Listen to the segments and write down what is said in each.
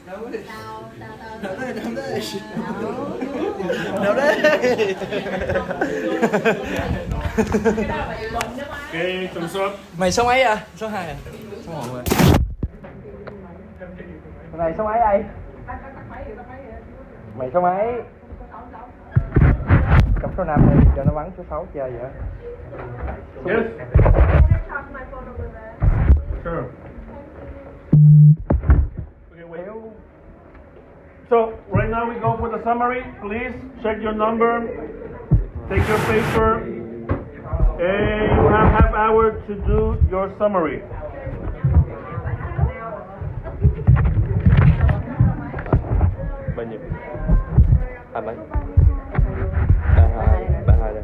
Đâu đấy. Ok, tầm soát. Mày số mấy à? Số 2 à? Số 1 rồi. Này số mấy đây? Mày số mấy? Cầm số 5 đi cho nó bắn số 6 chơi vậy. Yes. Sure. Okay, wait. So right now we go for the summary. Please check your number, take your paper, and you have half hour to do your summary. Bao nhiêu? Mấy? 32 đây.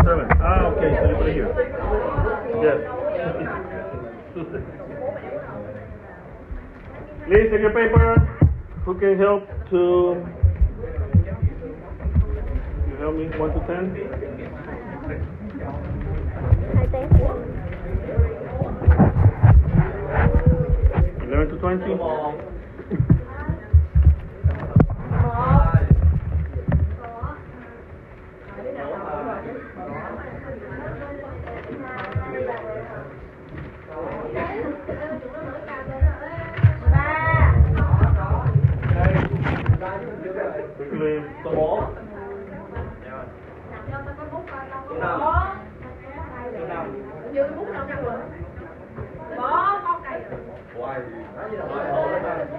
Seven. Ah, okay, so you put it here. Yes. Please take your paper. Who can help to... You help me, 1 to 10? 11 to 20? Quickly. Số 4.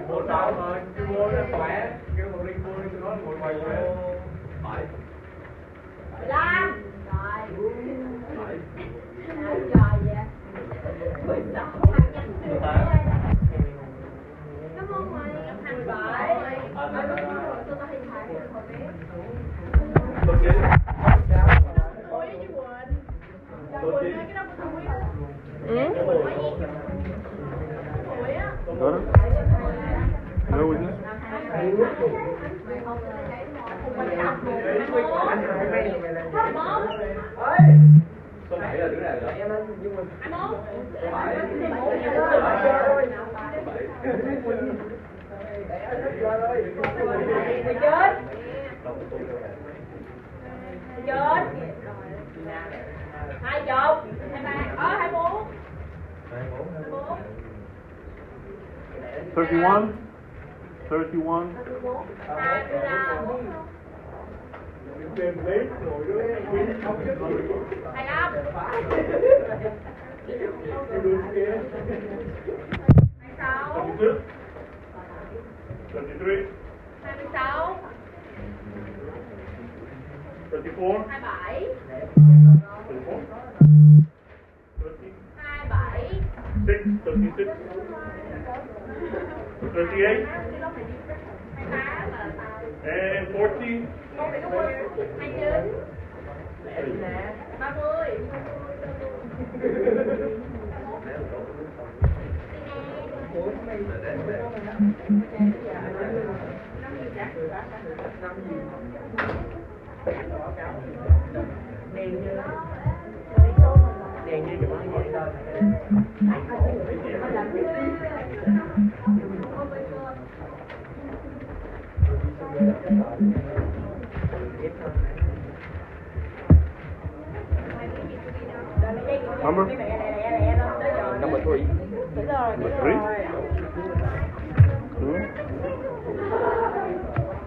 Mua đâu thôi, cứ mua nó khỏe, kêu một đi mua đi cho nó ngồi quay về. 7. 15. Rồi. 7. Trời vậy. 16. Cảm ơn mày. 27. Tôi có hình thái hồi bé. Tôi chỉ. Ôi với Quỳnh. Quỳnh ơi, cái đó của tôi á. Ủi á. Go with this. Số 7 là đứa nào rồi? Mày chết. Chết. 20. 23. 24. 24. 31. 31. 22. 23. 26. 34. 27. 34. 30. 27. 6. 36. 38. And 40. 29. 30. Number? Number 3. Number 3. 2.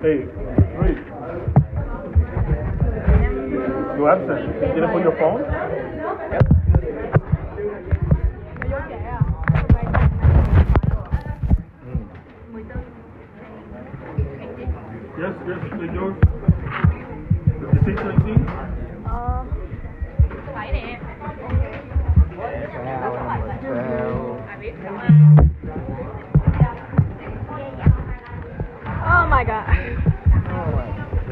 8. 3. You absent. You didn't put your phone? Yes, it's yours. 56, 19? Phải nè. Oh my god.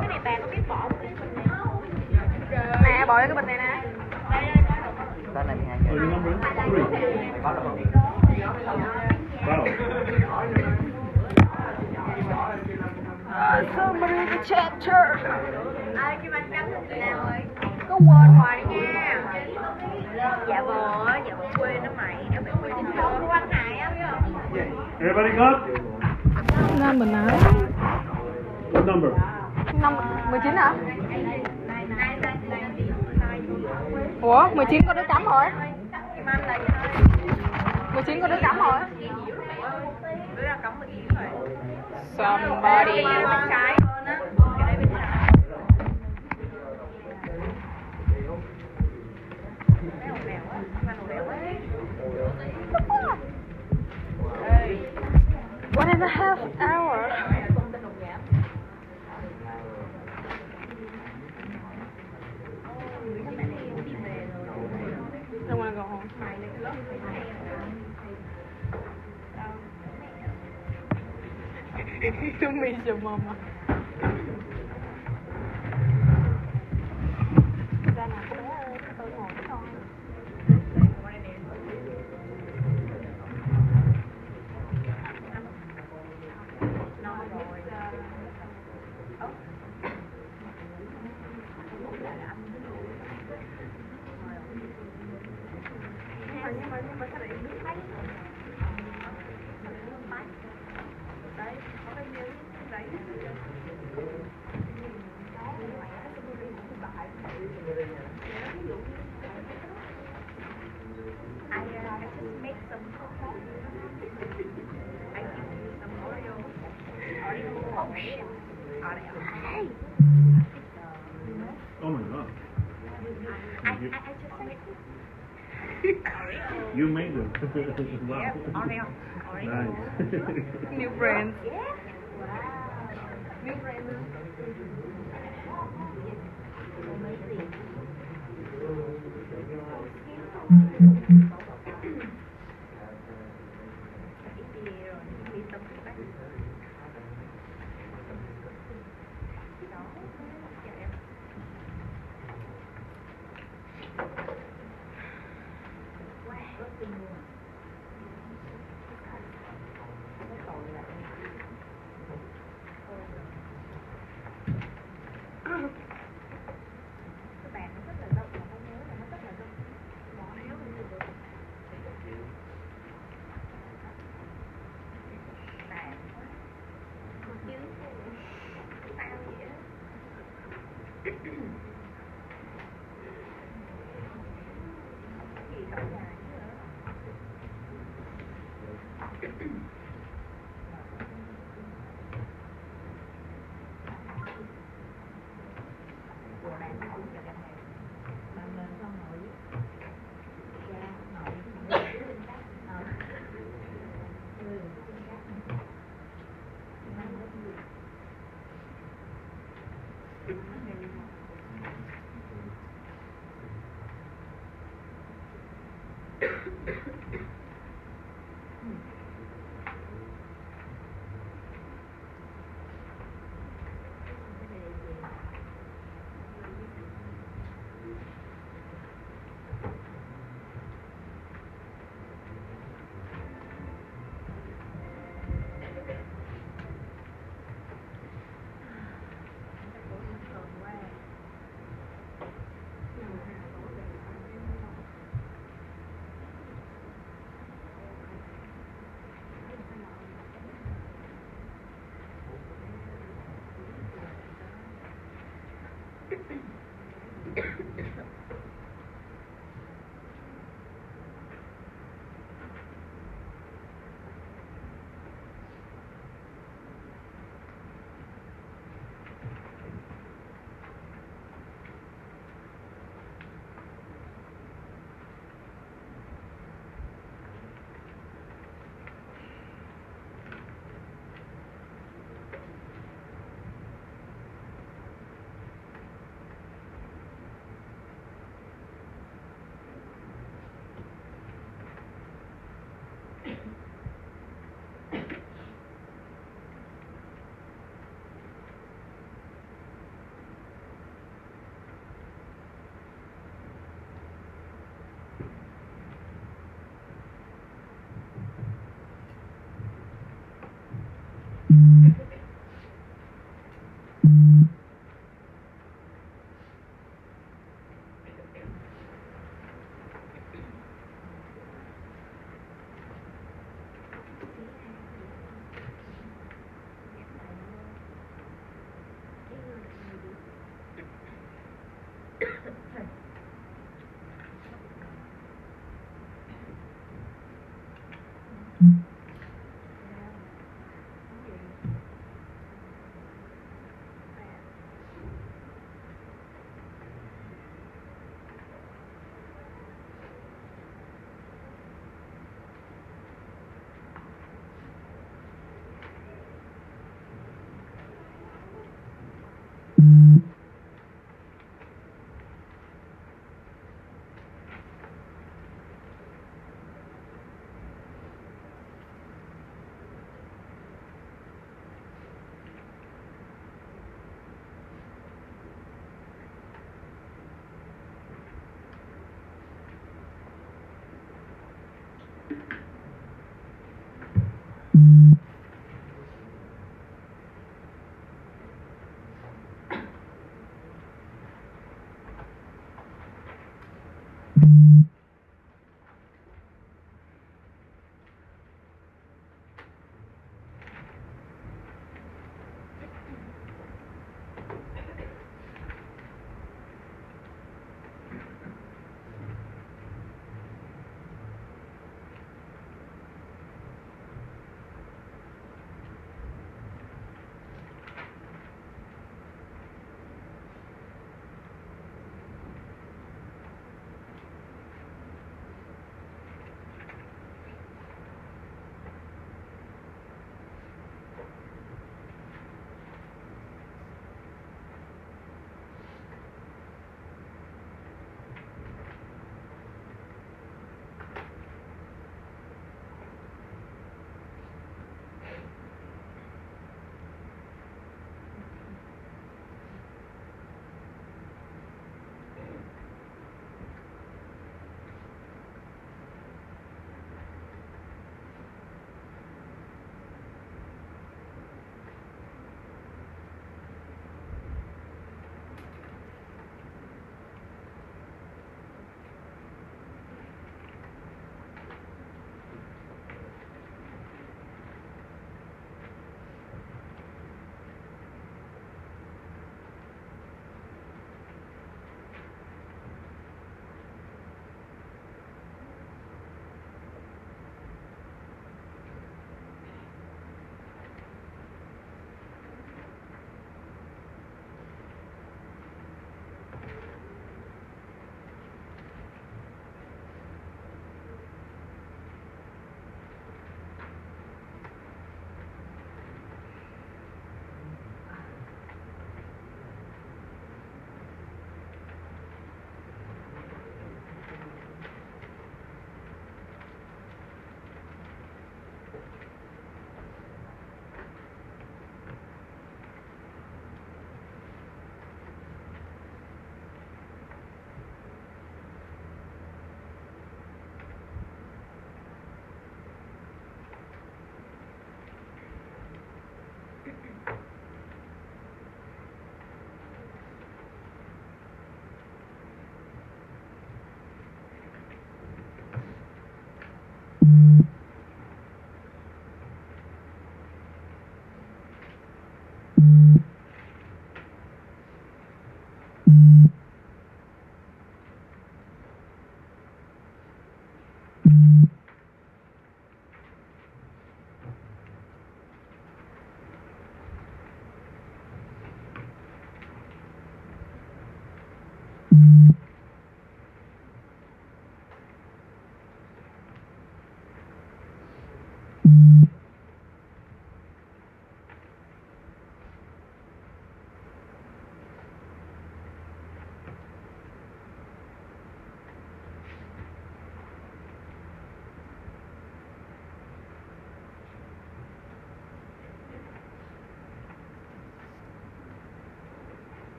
Cái này bà có biết bỏ cái bình này không? Nè, bỏ cái bình này nè. Tên này 12 So your number is 3. có rồi. Wow. Somebody the chapter. Ai cái bánh trắng thì nào ơi? Có quên hoài đi nha. Dạ bò quên nó mày, nó bị quên trên không có quan hại á biết không? Everybody got? Nên mình nói What number? năm 19 hả? Ủa 19 có đứa cắm rồi. 19 có đứa cắm rồi. Somebody. One and a half hour. I don't want to go home. You miss your mama. Oh my god. You made them. Wow. Nice. New friends. New friends.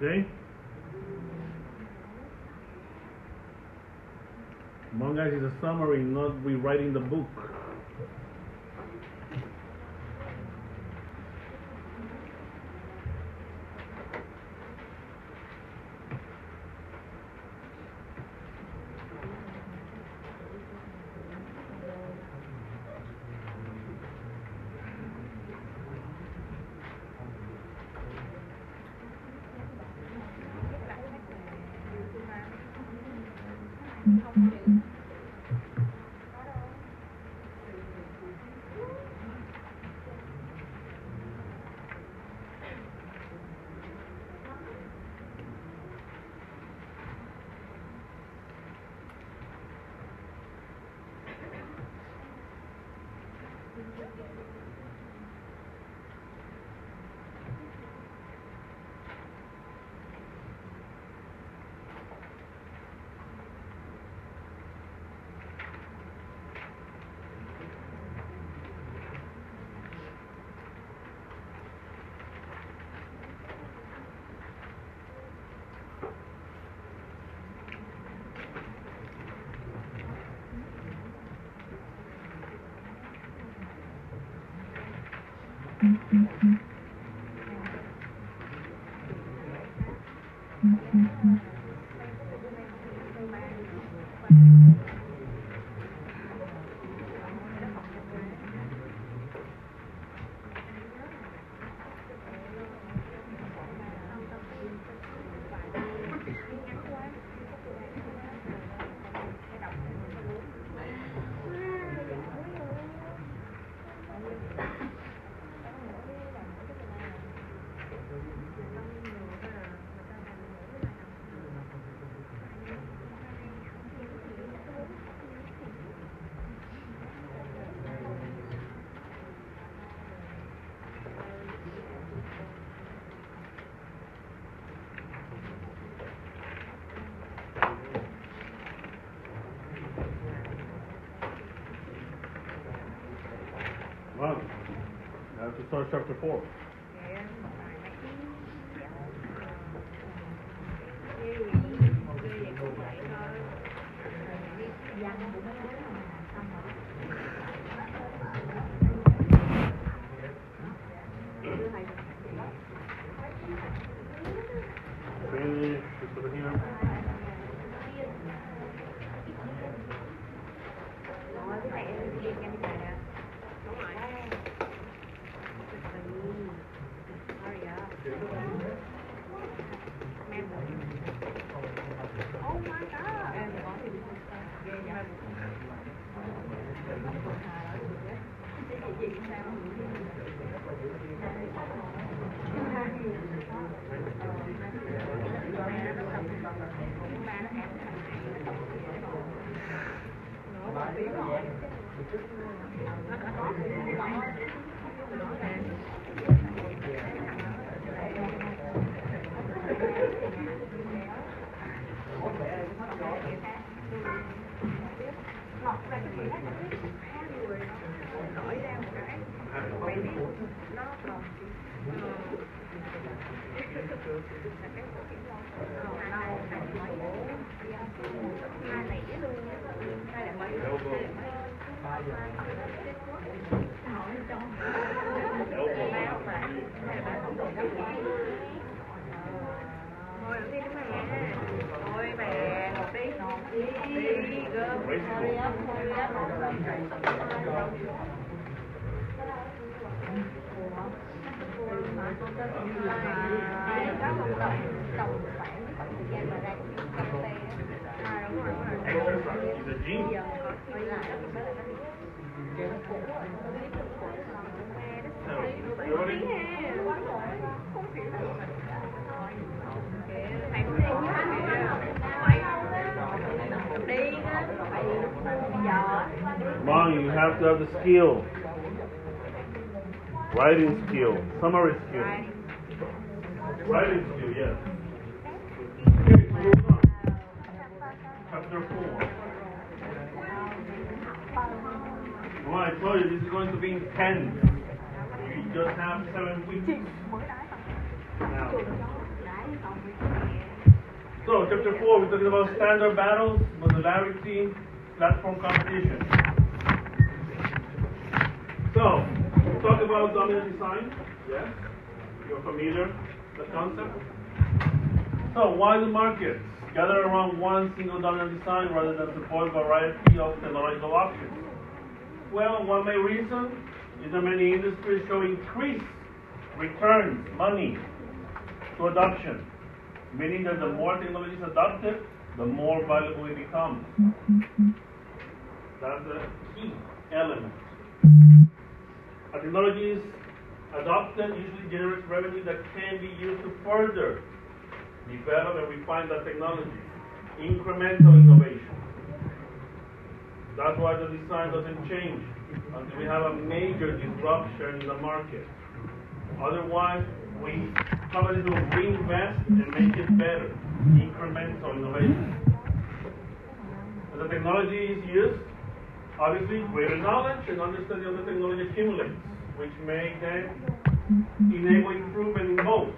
Okay? Come on, guys, it's a summary, not rewriting the book. Wow. Now to start chapter 4. Finish, just over here. Exercise is a gene. Mom, you have to have the skill. Writing skill, summary skill. Writing skill, yes. Okay, so move on. Chapter 4. Well, I told you this is going to be intense. We just have 7 weeks. Now. So, chapter 4, we're talking about standard battles, modularity, platform competition. So, we talk about dominant design. Yes? You're familiar with the concept? So, why the markets gather around one single dominant design rather than support a variety of technological options? Well, one main reason is that many industries show increased returns, money, to adoption, meaning that the more technology is adopted, the more valuable it becomes. That's a key element. A technology is adopted usually generates revenue that can be used to further develop and refine that technology. Incremental innovation. That's why the design doesn't change until we have a major disruption in the market. Otherwise, companies will reinvest and make it better. Incremental innovation. As the technology is used, obviously greater knowledge and understanding of the technology accumulates, which may then enable improvement in both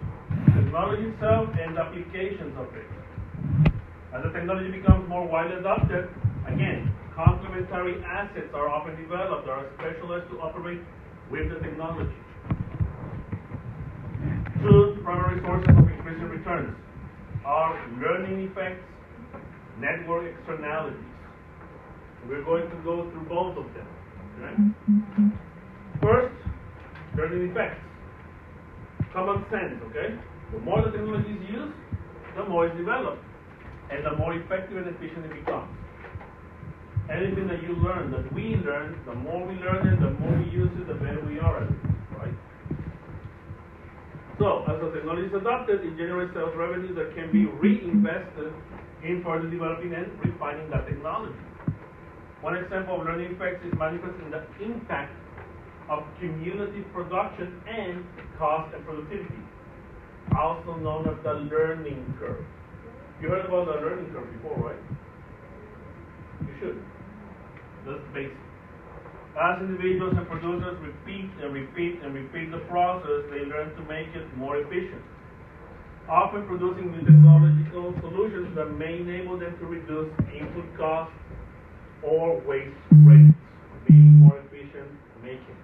the technology itself and the applications of it. As the technology becomes more widely adopted, again, complementary assets are often developed that are specialized to operate with the technology. Two primary sources of increasing returns are learning effects, network externalities. We're going to go through both of them. Okay? First, learning effects. Common sense, okay? The more the technology is used, the more it's developed, and the more effective and efficient it becomes. Anything that you learn, that we learn, the more we learn it, the more we use it, the better we are at it, right? So, as the technology is adopted, it generates sales revenue that can be reinvested in further developing and refining that technology. One example of learning effects is manifesting the impact of cumulative production and cost and productivity, also known as the learning curve. You heard about the learning curve before, right? You should. That's basic. As individuals and producers repeat and repeat and repeat the process, they learn to make it more efficient, often producing new technological solutions that may enable them to reduce input costs or waste rates, being more efficient making.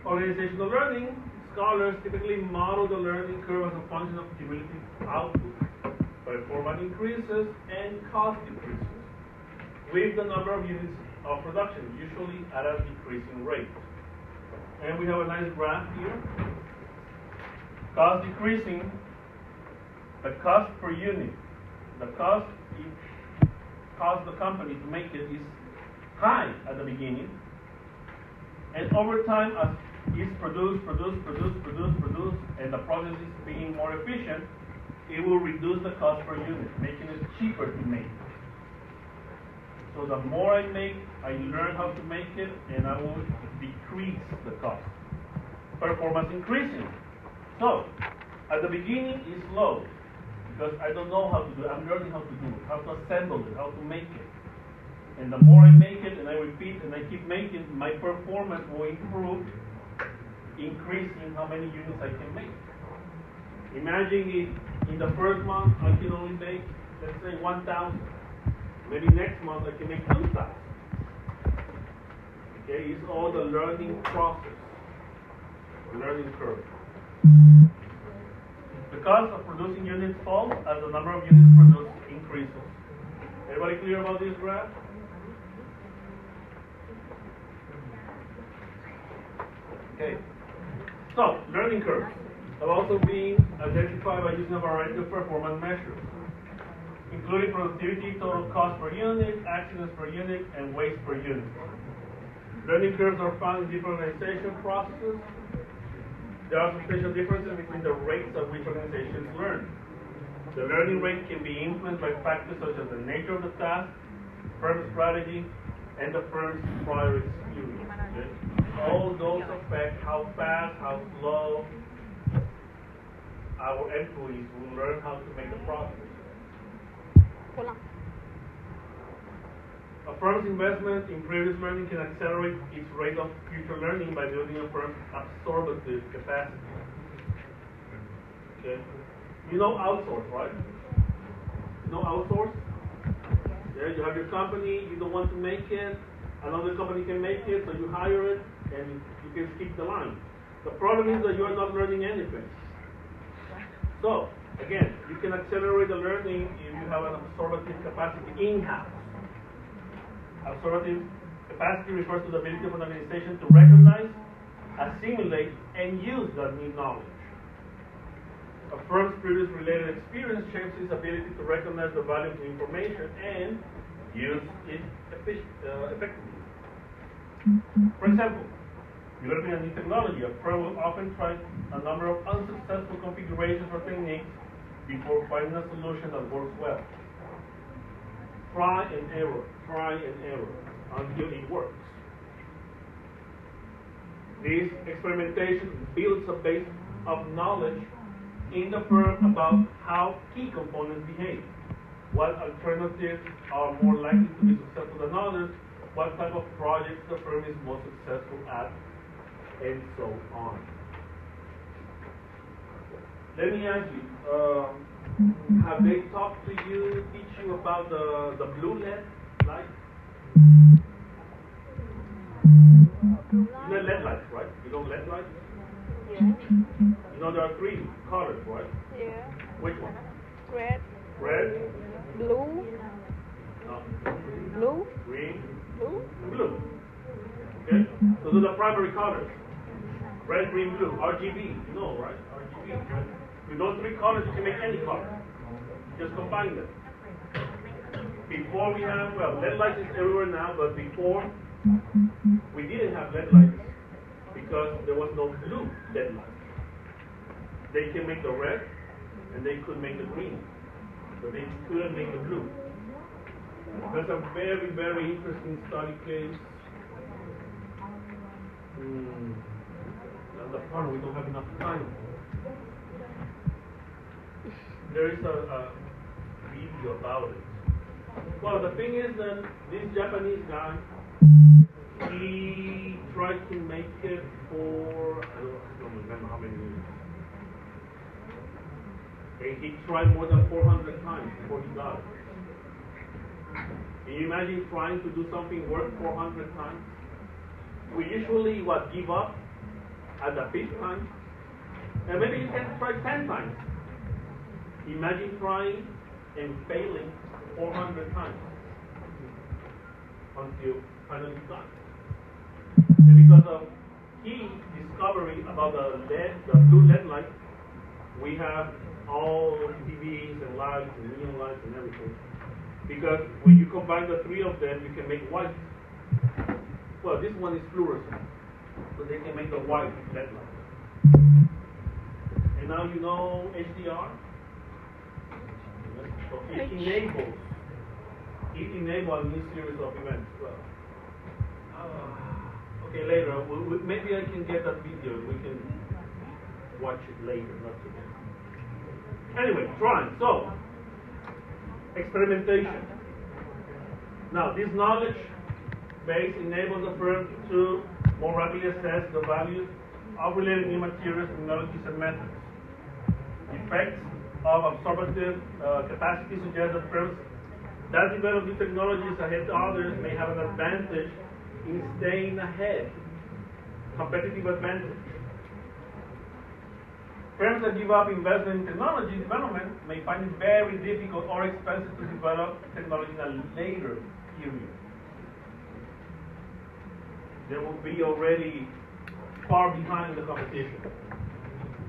Organizational learning scholars typically model the learning curve as a function of cumulative output, performance increases and cost decreases with the number of units of production, usually at a decreasing rate. And we have a nice graph here. Cost decreasing, the cost per unit, the cost it costs the company to make it is high at the beginning, and over time as it's produced, and the process is being more efficient, it will reduce the cost per unit, making it cheaper to make. So the more I make, I learn how to make it, and I will decrease the cost. Performance increasing. So, at the beginning it's slow, because I don't know how to do it. I'm learning how to do it, how to assemble it, how to make it. And the more I make it, and I repeat, and I keep making, my performance will improve, increasing how many units I can make. Imagine if in the first month I can only make, let's say 1,000. Maybe next month I can make 2,000. Okay, it's all the learning process, learning curve. The cost of producing units falls as the number of units produced increases. Everybody clear about this graph? Okay. So, learning curves have also been identified by using a variety of performance measures, including productivity, total cost per unit, accidents per unit, and waste per unit. Learning curves are found in different organization processes. There are substantial differences between the rates at which organizations learn. The learning rate can be influenced by factors such as the nature of the task, firm strategy, and the firm's prior experience. Okay? All those affect how fast, how slow our employees will learn how to make the process. A firm's investment in previous learning can accelerate its rate of future learning by building a firm's absorptive capacity. Okay? You know outsource, right? You know outsource? Yeah, you have your company, you don't want to make it, another company can make it, so you hire it, and you can skip the line. The problem is that you are not learning anything. So, again, you can accelerate the learning if you have an absorptive capacity in-house. Absorptive capacity refers to the ability of an organization to recognize, assimilate, and use that new knowledge. A firm's previous related experience shapes its ability to recognize the value of the information and use it effectively. For example, developing a new technology, a firm will often try a number of unsuccessful configurations or techniques before finding a solution that works well. Try and error until it works. This experimentation builds a base of knowledge in the firm about how key components behave, what alternatives are more likely to be successful than others, what type of projects the firm is most successful at, and so on. Let me ask you, have they talked to you, teach you about the blue LED light? You know LED lights, right? You know LED lights? Yeah. You know there are 3 colors, right? Yeah. Which one? Red. Red? Blue. No. Blue. Green? Blue. And blue. Okay? So those are the primary colors. Red, green, blue. RGB. You know, right? RGB. With those 3 colors, you can make any color. Just combine them. Before we have, well, LED lights is everywhere now, but before, we didn't have LED lights because there was no blue LED light. They can make the red, and they could make the green, but they couldn't make the blue. That's a very, very interesting study case. That's the part we don't have enough time. There is a video about it. Well, the thing is that this Japanese guy, he tried to make it for, I don't remember how many years. And he tried more than 400 times before he got it. Can you imagine trying to do something work 400 times? We usually, give up at the 5th time? And maybe you can try 10 times. Imagine trying and failing 400 times until finally you got it. And because of his discovery about the blue LED light, we have all TVs and lights and neon lights and everything. Because when you combine the 3 of them, you can make white. Well, this one is fluorescent, so they can make the white LED light. And now you know HDR. So it enables it enables a new series of events. Well, okay, later. Maybe I can get that video. We can watch it later, not today. Anyway, trying. So, experimentation. Now, this knowledge base enables the firm to more rapidly assess the values of related new materials, technologies, and methods. Effects of absorptive capacity suggest that firms that develop new technologies ahead of others may have an advantage in staying ahead, competitive advantage. Firms that give up investment in technology development may find it very difficult or expensive to develop technology in a later period. They will be already far behind the competition.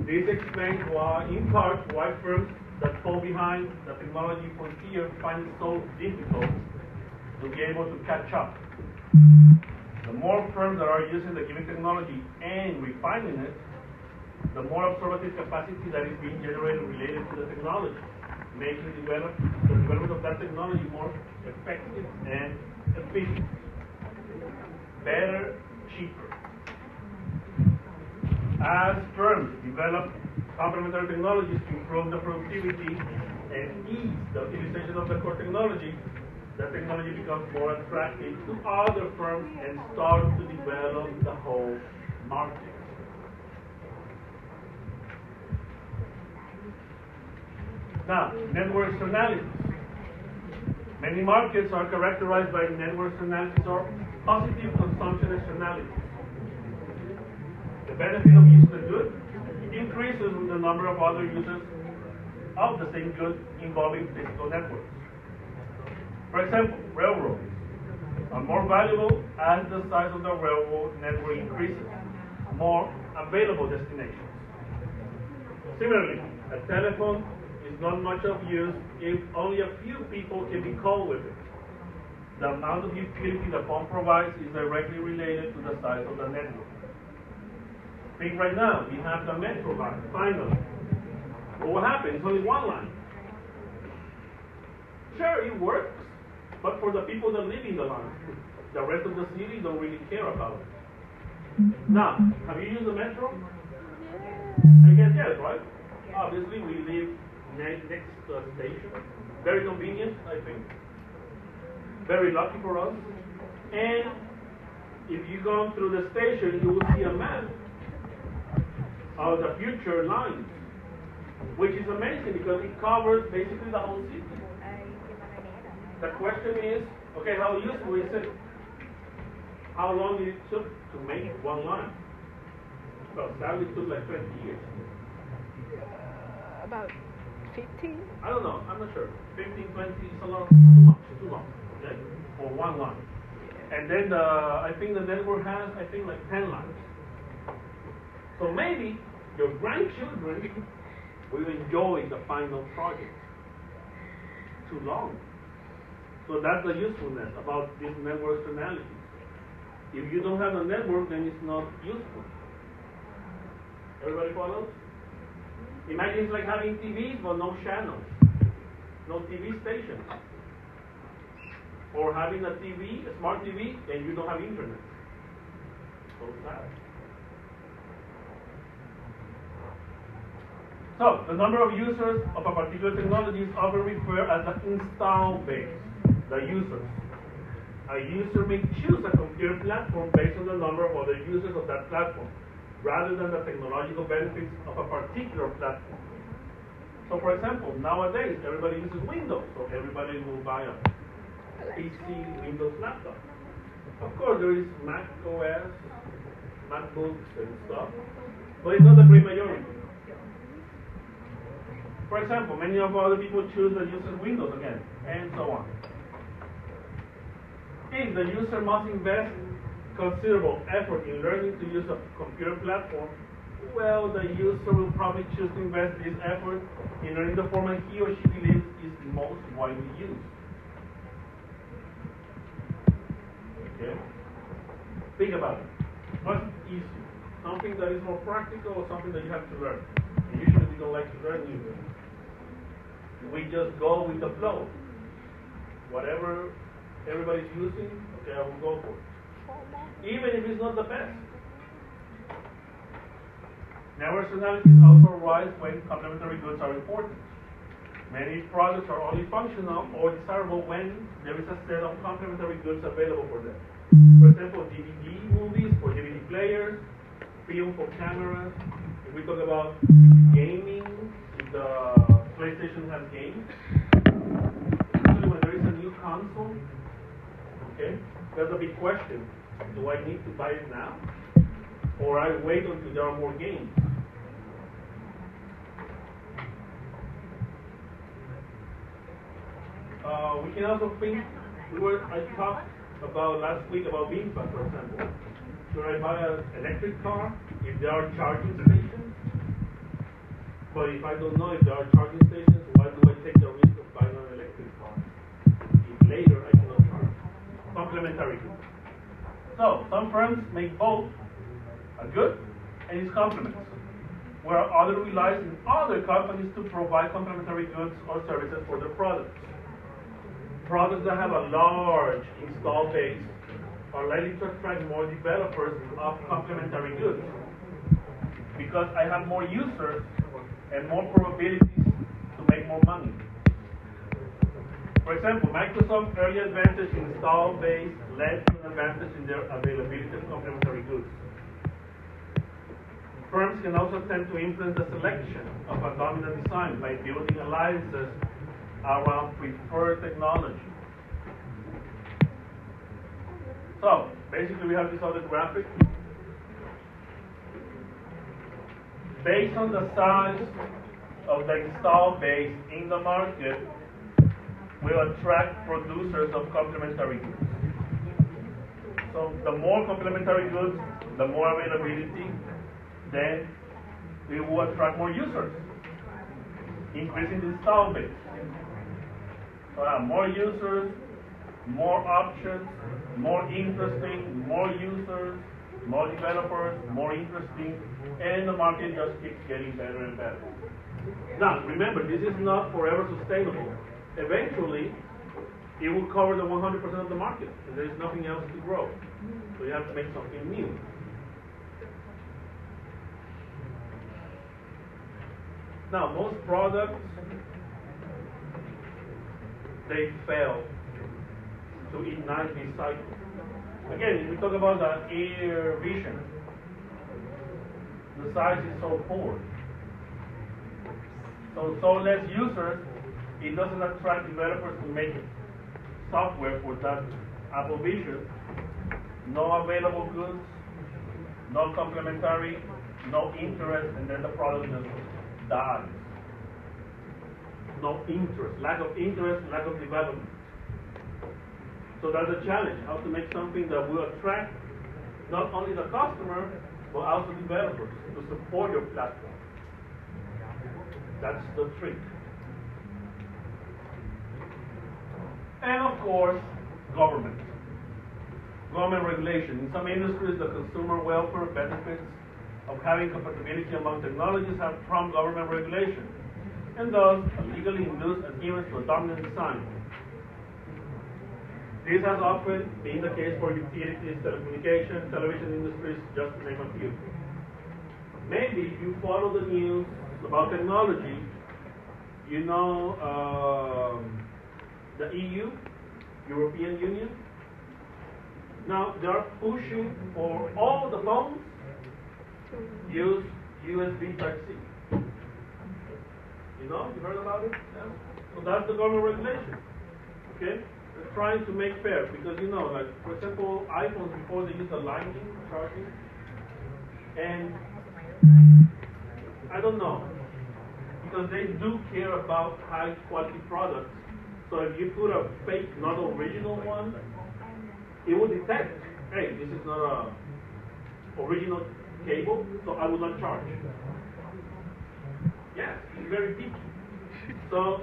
This explains why, in part, why firms that fall behind the technology frontier find it so difficult to be able to catch up. The more firms that are using the given technology and refining it, the more absorptive capacity that is being generated related to the technology, making the development of that technology more effective and efficient, better, cheaper. As firms develop complementary technologies to improve the productivity and ease the utilization of the core technology, the technology becomes more attractive to other firms and starts to develop the whole market. Now, network externalities. Many markets are characterized by network externalities or positive consumption externalities. The benefit of using the good increases with the number of other users of the same good involving physical networks. For example, railroads are more valuable as the size of the railroad network increases, more available destinations. Similarly, a telephone is not much of use if only a few people can be called with it. The amount of utility the phone provides is directly related to the size of the network. Think right now, we have the metro line, finally. But what happens? It's only one line. Sure, it works, but for the people that live in the line, the rest of the city don't really care about it. Now, have you used the metro? I guess yes, right? Obviously, we live next to a station. Very convenient, I think. Very lucky for us. And if you go through the station, you will see a map of the future lines, which is amazing because it covers basically the whole city. The question is, okay, how useful is it? How long did it took to make one line? Well, sadly it took like 20 years. About 15? I don't know, I'm not sure. 15, 20 is a lot, too long, okay? For one line. And then I think the network has, like 10 lines. So maybe your grandchildren will enjoy the final project. Too long. So that's the usefulness about this network externalities. If you don't have a network, then it's not useful. Everybody follows? Imagine it's like having TVs but no channels, no TV stations. Or having a TV, a smart TV, and you don't have internet. So sad. So, the number of users of a particular technology is often referred as the install base, the users. A user may choose a computer platform based on the number of other users of that platform, rather than the technological benefits of a particular platform. So, for example, nowadays everybody uses Windows, so everybody will buy a PC Windows laptop. Of course, there is Mac OS, MacBooks, and stuff, but it's not the great majority. For example, many of other people choose the user Windows again, and so on. If the user must invest considerable effort in learning to use a computer platform, well, the user will probably choose to invest this effort in learning the format he or she believes is most widely used. Okay? Think about it. What's easier? Something that is more practical or something that you have to learn? And usually we don't like to learn either. We just go with the flow. whatever everybody's using, okay, I will go for it. Even if it's not the best. Now, rationalities also arise when complementary goods are important. Many products are only functional or desirable when there is a set of complementary goods available for them. For example, DVD movies for DVD players, film for cameras. If we talk about gaming, if the PlayStation has games, usually when there is a new console, okay, there's a big question. Do I need to buy it now? Or I wait until there are more games? We can also think, I talked about last week about Beanpad, for example. Should I buy an electric car if there are charging stations? But if I don't know if there are charging stations, why do I take the risk of buying an electric car? If later I cannot charge. Complementary goods. So, some firms make both a good and its complements, where others rely on other companies to provide complementary goods or services for their products. Products that have a large install base are likely to attract more developers of complementary goods because I have more users and more probabilities to make more money. For example, Microsoft's early advantage in install base led to an advantage in their availability of complementary goods. Firms can also tend to influence the selection of a dominant design by building alliances around preferred technology. So, basically we have this other graphic. Based on the size of the install base in the market, will attract producers of complementary goods. So the more complementary goods, the more availability, then it will attract more users, increasing the install base. So more users, more options, more interesting, more users, more developers, more interesting, and the market just keeps getting better and better. Now, remember, this is not forever sustainable. Eventually, it will cover the 100% of the market, and there is nothing else to grow. So you have to make something new. Now, most products, they fail to ignite this cycle. Again, if we talk about the Air Vision, the size is so poor. So less users, it doesn't attract developers to make software for that Apple Vision. No available goods, no complementary, no interest, and then the product just dies. No interest, lack of interest, lack of development. So that's a challenge, how to make something that will attract not only the customer, but also developers to support your platform. That's the trick. And of course, government. Government regulation. In some industries, the consumer welfare benefits of having compatibility among technologies have trumped government regulation, and thus legally induced adherence to a dominant design. This has often been the case for utilities, telecommunications, television industries, just to name a few. Maybe if you follow the news about technology, you know the EU, European Union. Now they are pushing for all the phones use USB Type-C. You know, you heard about it? Yeah. So that's the government regulation. Okay? They're trying to make fair because you know, like for example, iPhones before they use the lightning charging, and I don't know, because they do care about high quality products. So if you put a fake, not original one, it will detect, hey, this is not a original cable, so I will not charge. Yes, it's very picky. So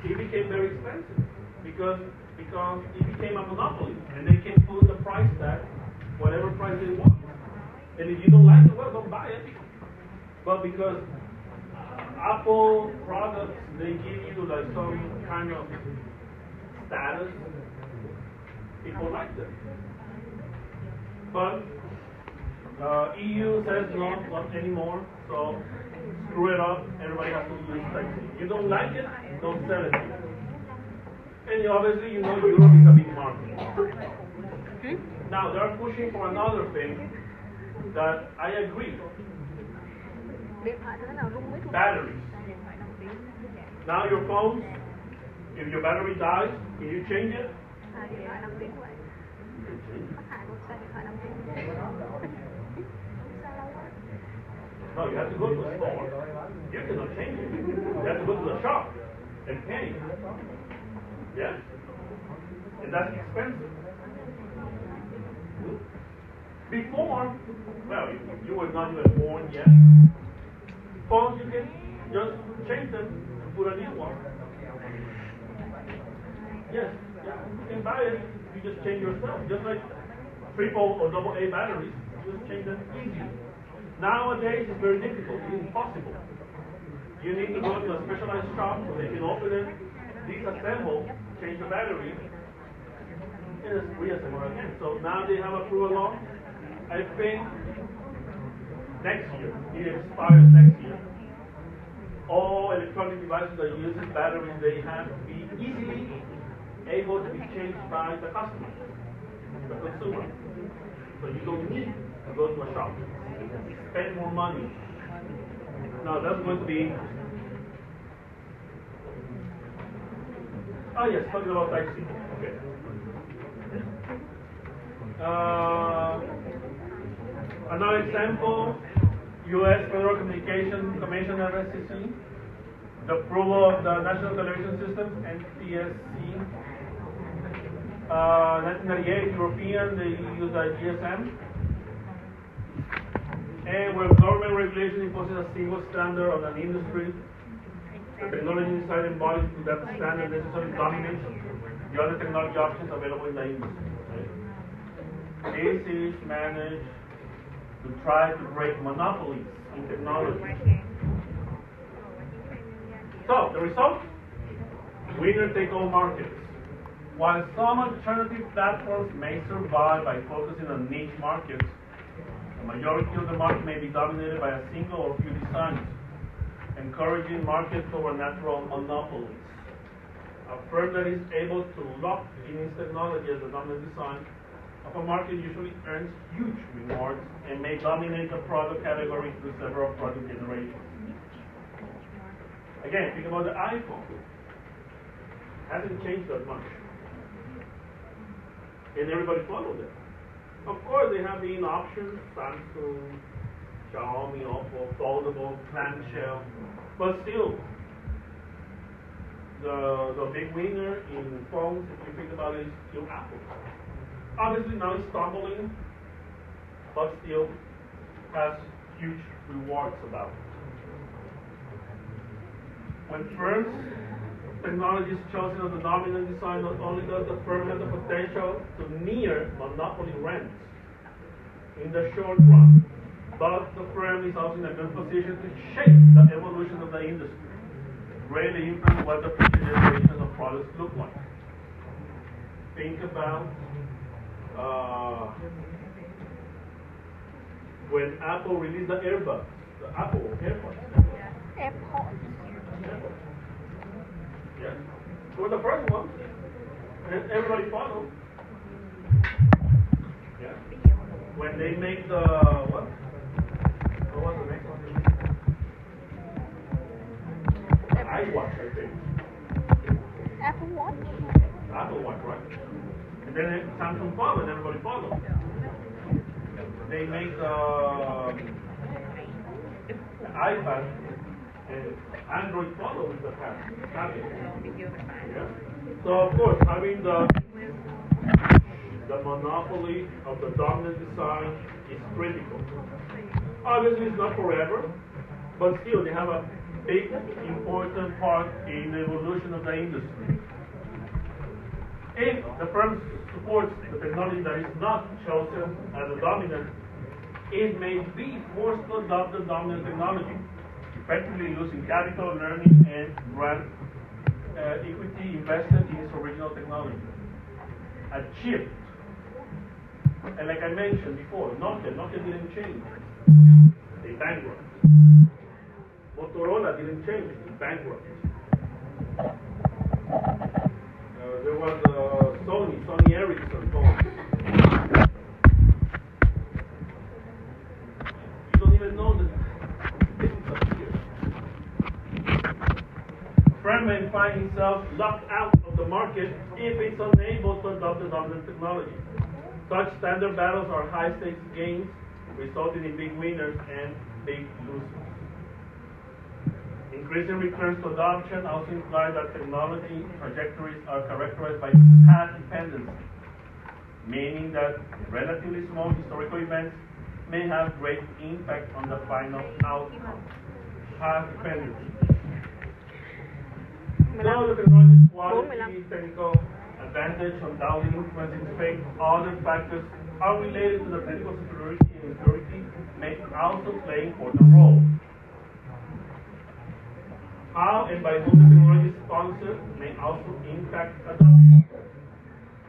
it became very expensive because it became a monopoly, and they can put the price tag, whatever price they want. And if you don't like it, well, don't buy it. But because Apple products, they give you like some kind of status, people like them. But EU says no, not anymore, so screw it up, everybody has to use taxi. You don't like it, don't sell it to you. And obviously, you know Europe is a big market. Now, they're pushing for another thing that I agree. Batteries. Now your phones, if your battery dies, can you change it? No, you have to go to a store. You cannot change it. You have to go to the shop and pay. Yeah? And that's expensive. Before, well, you were not even born yet. Phones, you can just change them and put a new one. Yes, yeah, you can buy it. You just change yourself. Just like triple or double A batteries, you just change them easily. Nowadays, it's very difficult. It's impossible. You need to go to a specialized shop so they can open it, disassemble, change the battery, and just reassemble again. So now they have approval law. I think next year, it expires next year. All electronic devices that use batteries, they have to be easily able to be changed by the customer, the consumer. So you don't need to go to a shop, spend more money. Now that's going to be. Oh yes, talking about Type C. Okay. Another example, U.S. Federal Communications Commission, FCC, the approval of the National Television System, NTSC. 1998, European, they use a GSM. And where government regulation imposes a single standard on an industry, the technology decided bodies to that standard necessarily dominate the other technology options available in the industry. This is managed to try to break monopolies in technology. So, the result? Winner-take-all markets. While some alternative platforms may survive by focusing on niche markets, the majority of the market may be dominated by a single or few designs, encouraging markets over natural monopolies. A firm that is able to lock in its technology as the dominant design of a market usually earns huge rewards and may dominate the product category through several product generations. Again, think about the iPhone. Hasn't changed that much. And everybody followed it. Of course, they have the options, Samsung, Xiaomi, Oppo, foldable, clamshell, but still, the big winner in phones, if you think about it, is still Apple. Obviously, now it's stumbling, but still has huge rewards about it. When firms technology is chosen as the dominant design, not only does the firm have the potential to near monopoly rents in the short run, but the firm is also in a good position to shape the evolution of the industry, greatly influence what the future generations of products look like. Think about when Apple released the earbuds, the Apple AirPods. Yeah. It was the first one, and everybody followed. Yeah. When they make the what? What was the next one? iWatch, I think. Apple Watch? Apple Watch, right? And then Samsung followed, and everybody followed. They make the iPad, and Android followed with the tablet. Yeah. So of course, having the monopoly of the dominant design is critical. Obviously, it's not forever, but still, they have a big, important part in the evolution of the industry. If the firm supports the technology that is not chosen as a dominant, it may be forced to adopt the dominant technology, effectively losing capital, learning, and brand equity invested in its original technology. A chip. And like I mentioned before, Nokia didn't change. They bankrupt. Motorola didn't change. They bankrupt. There was Sony Ericsson phone. You don't even know that this is up here. A friend may find himself locked out of the market if it's unable to adopt the dominant technology. Such standard battles are high-stakes games, resulting in big winners and big losers. Increasing returns to adoption also implies that technology trajectories are characterized by path dependency, meaning that relatively small historical events may have great impact on the final outcome. Path dependency. So the technology's quality, technical advantage, undoubtedly influencing fate, other factors are related to the technical superiority and inferiority may also play important roles. How and by whom the technology is sponsored may also impact adoption.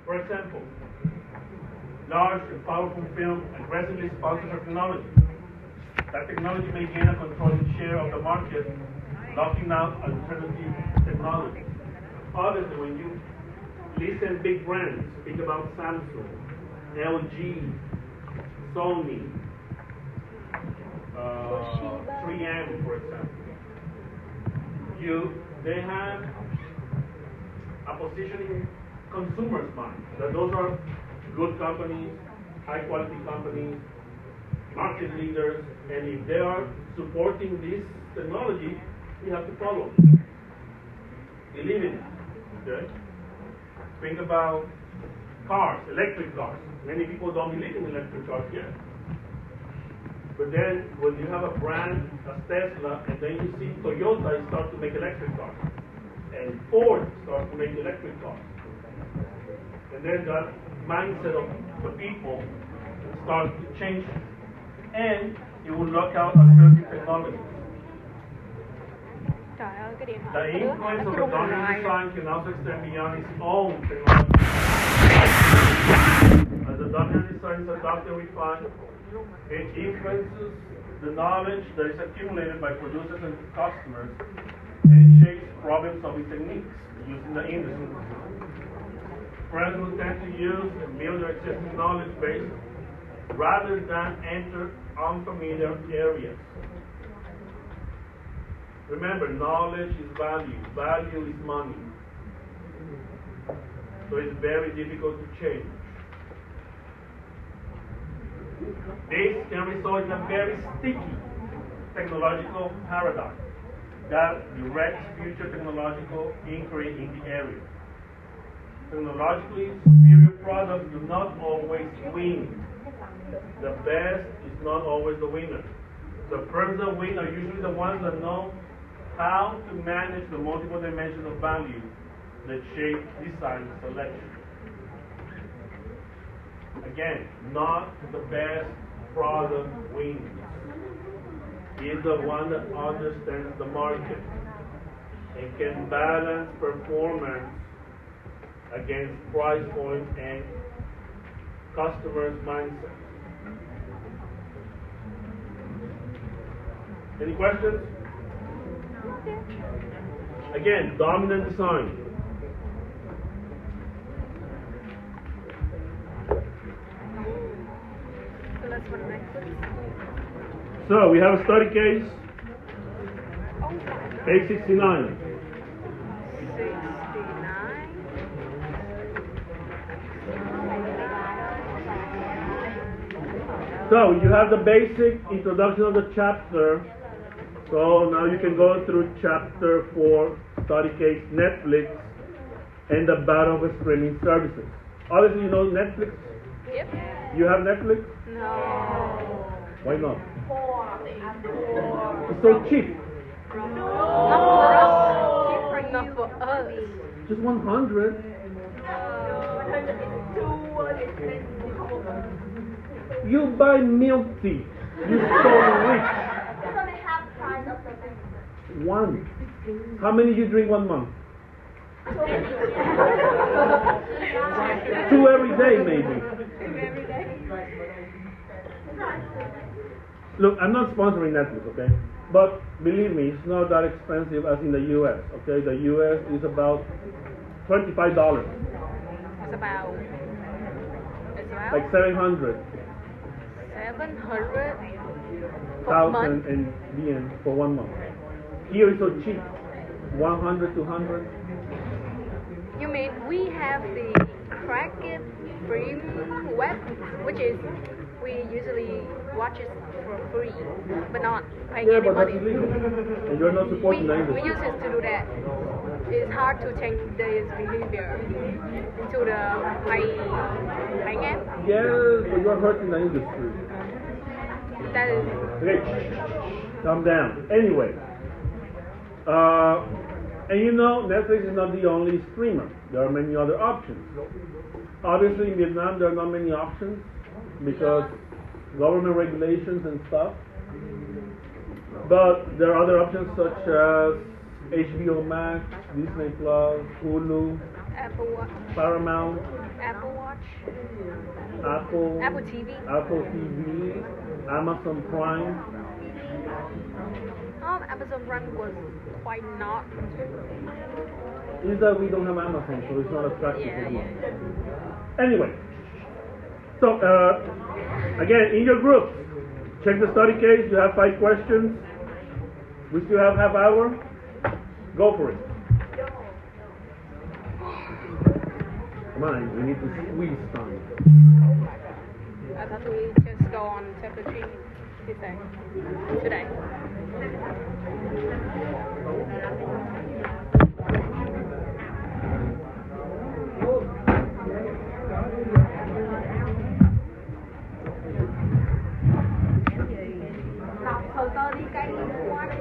For example, large and powerful firms aggressively sponsor technology. That technology may gain a controlling share of the market, locking out alternative technology. Obviously, when you listen big brands, speak about Samsung, LG, Sony, 3M, for example. They have a position in consumers' minds that those are good companies, high quality companies, market leaders, and if they are supporting this technology, we have to follow. Believe in it. Okay? Think about cars, electric cars. Many people don't believe in electric cars yet. But then, when you have a brand, a Tesla, and then you see Toyota start to make electric cars, and Ford starts to make electric cars, and then that mindset of the people starts to change, and it will lock out alternative technologies. Trời ơi, cái điện thoại The của đứa influence nó of cứ the rung dominant hoài. design can also extend beyond its own technology. As the dominant design is adopted and refined, it influences the knowledge that is accumulated by producers and customers, and it shapes problem-solving techniques used in the industry. Firms will tend to use and build their existing knowledge base rather than enter unfamiliar areas. Remember, knowledge is value. Value is money. So it's very difficult to change. This can result in a very sticky technological paradigm that directs future technological inquiry in the area. Technologically superior products do not always win. The best is not always the winner. The firms that win are usually the ones that know how to manage the multiple dimensions of value that shape design selection. Again, not the best product wins. It's the one that understands the market and can balance performance against price point and customer's mindset. Any questions? Again, dominant design. So that's what next is. So we have a study case, page 69. 69. So you have the basic introduction of the chapter. So now you can go through chapter 4, study case Netflix, and the battle of streaming services. Obviously, you know Netflix. Yep. You have Netflix? No. Why not? It's so cheap. Not for us. Not for us. Just 100. You buy milk tea. You're so rich. One. How many you drink 1 month? 2 every day, maybe. Look, I'm not sponsoring Netflix, okay? But believe me, it's not that expensive as in the U.S., okay? The U.S. is about $25. It's about Like 700 700 per thousand month. and yen for 1 month. Here it's so cheap, 100, 200. You mean we have the Cracked Premium web, which is we usually watch it for free, but not paying Yeah, any but that's money. illegal, and you're not We supporting the industry. use it to do that. It's hard to change this behavior into the paying app. Yes, but you're hurting the industry. That is Okay, calm down. Anyway, and you know, Netflix is not the only streamer. There are many other options. Obviously, in Vietnam, there are not many options because government regulations and stuff. But there are other options such as HBO Max, Disney Plus, Hulu, Apple Watch, Paramount, Apple Watch, Apple TV. TV, Amazon Prime. Amazon Prime was quite not. Is that we don't have Amazon, so it's not attractive for you. Anyway, so again, in your group, check the study case. You have 5 questions. We still have half hour. Go for it. Come on, we need to squeeze time. I thought we just go on chapter 3 today. Đọc hồ sơ đi cây qua đi.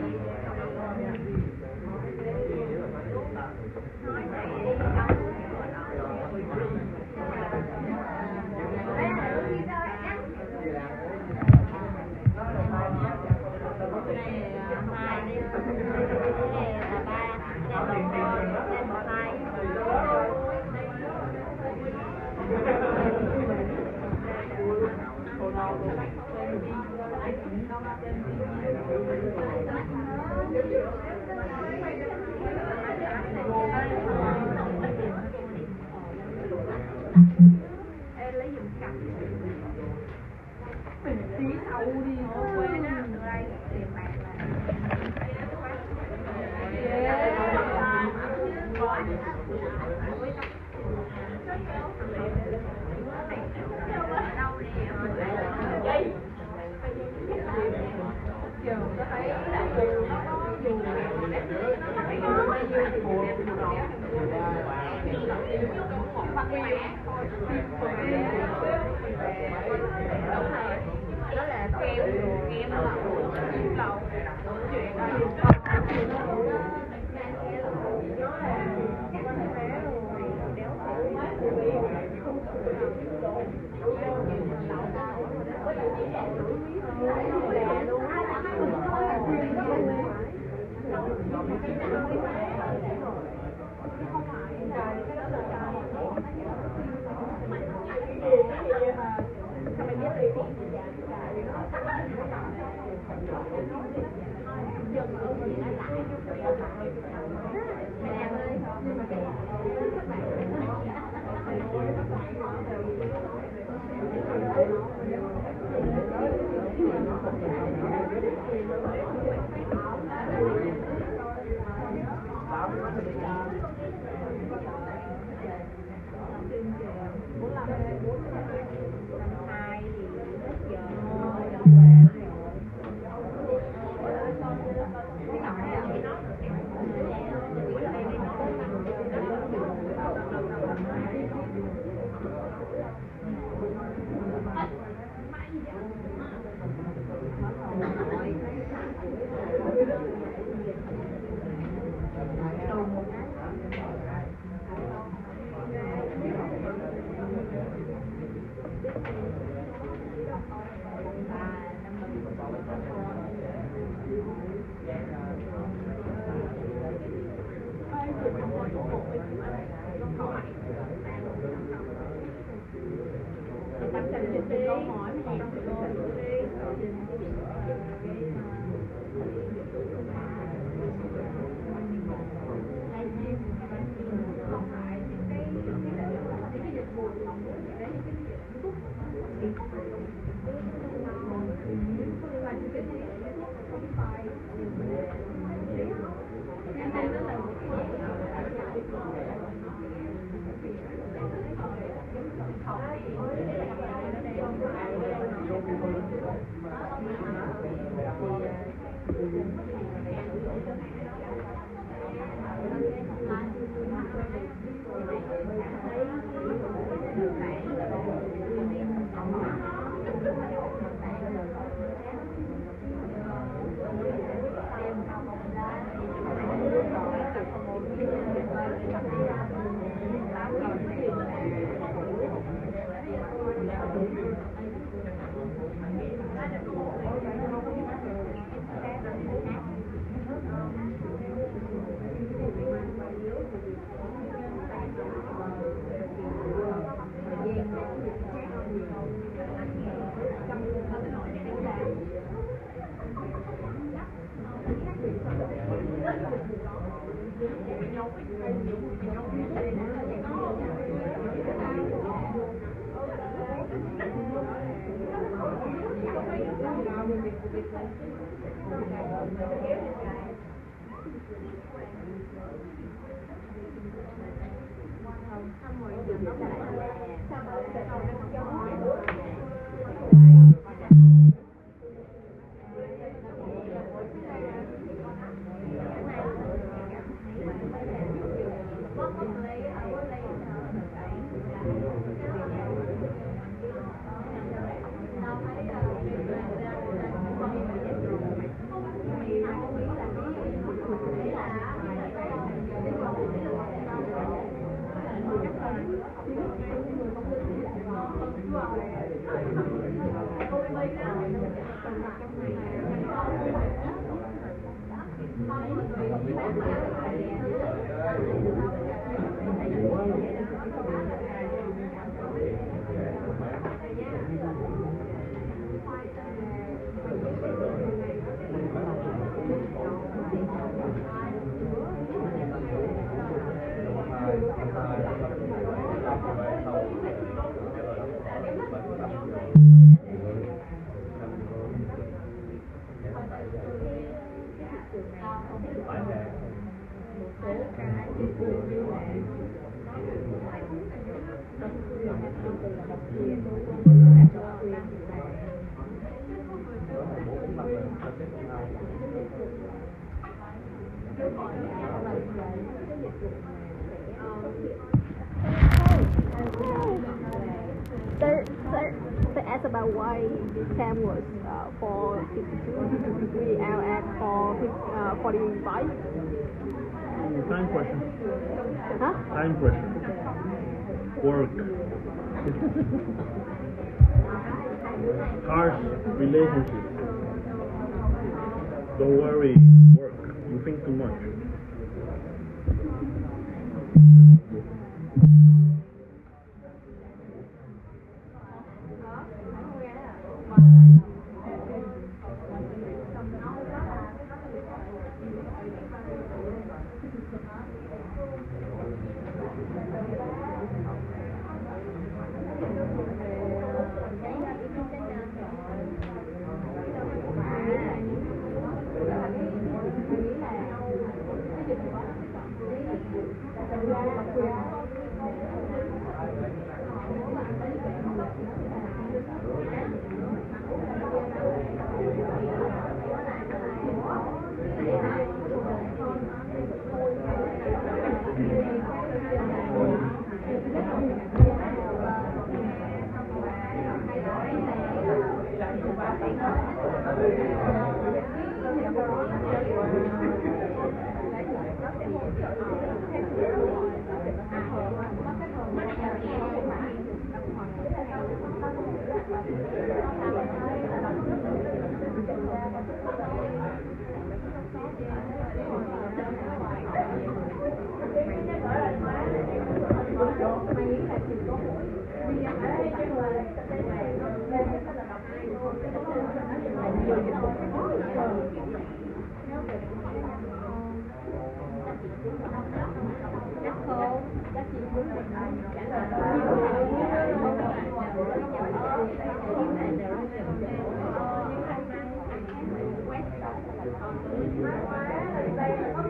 They asked about why Sam was 452, we are at 45. Time question. Huh? Time question. Work. Harsh relationship. Don't worry. Work. You think too much.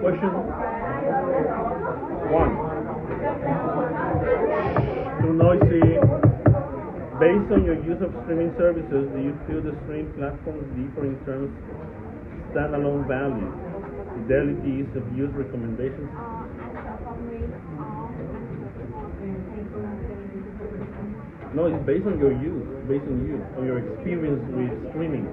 Question 1. Too noisy. Based on your use of streaming services, do you feel the streaming platforms differ in terms of standalone value, fidelity, ease of use, recommendations? No, it's based on your use, based on you, on your experience with streaming.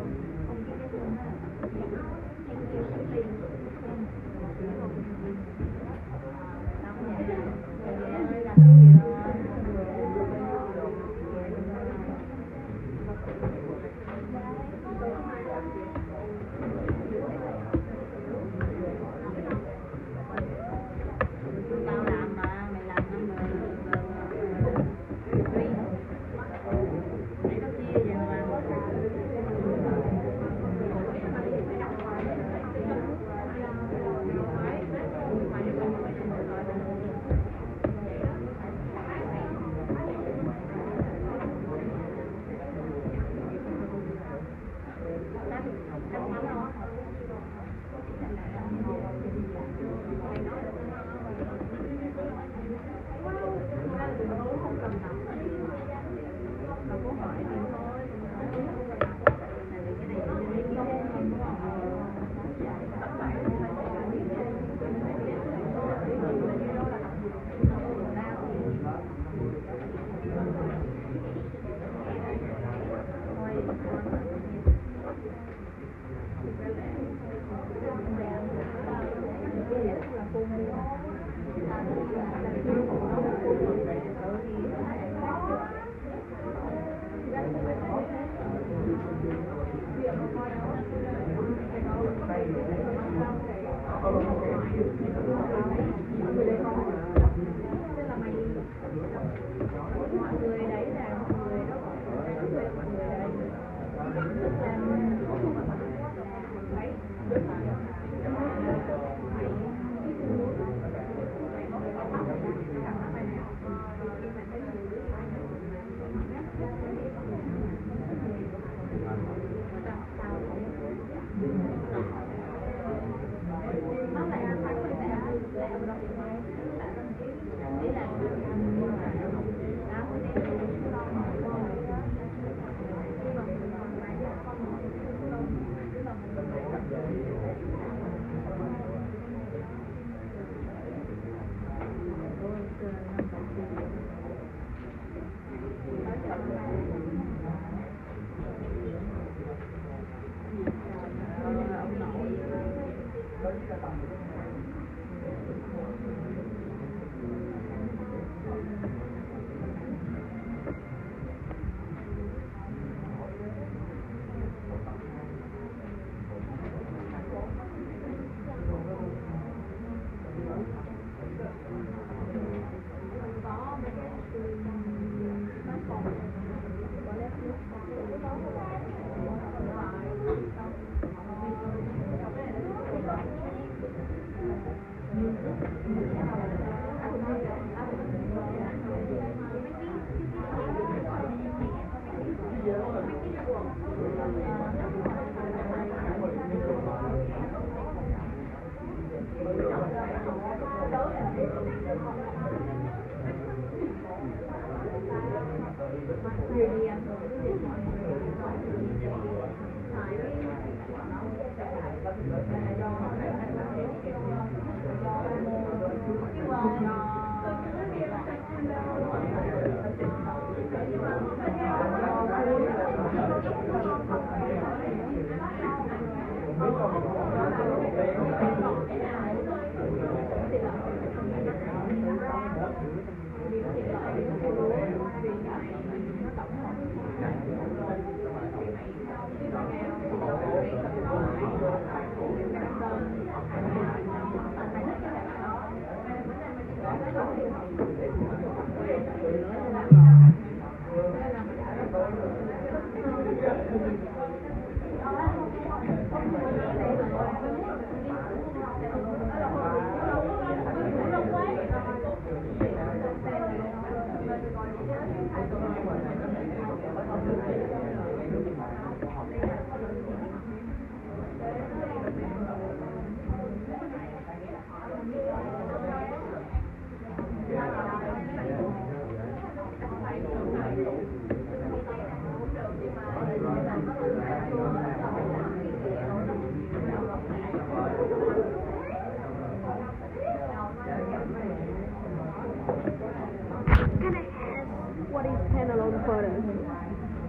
Can I ask what is standalone photos?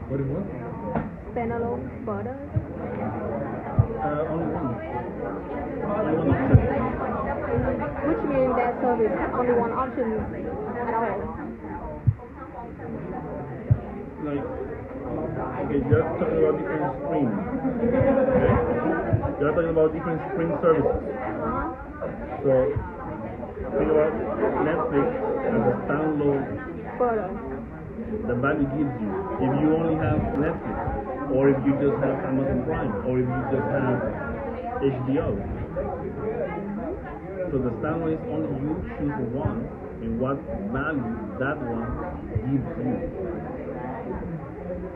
What is what? Standalone photos? Only one. Only one option. Which means that service has only one option at all. Like, okay, you're talking about different streams. Okay? You're talking about different stream services. So, think about Netflix as a standalone Photos. the value gives you. If you only have Netflix, or if you just have Amazon Prime, or if you just have HBO. So the standalone is only you choose one, and what value that one gives you.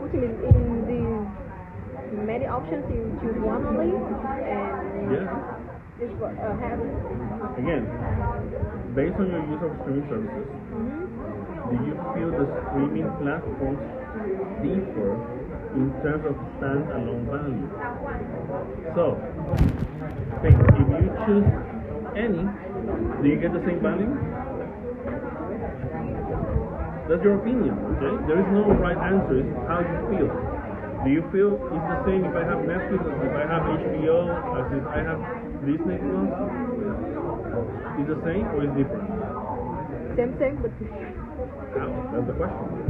Which means in the many options you choose one only and Yeah. it's what have Again, based on your use of streaming services, do you feel the streaming platforms differ in terms of standalone value? So, think, if you choose any, do you get the same value? That's your opinion, okay? There is no right answer, it's how you feel. Do you feel it's the same if I have Netflix, as if I have HBO, as if I have Disney Plus? Is the same or is different? same but How? That's the question.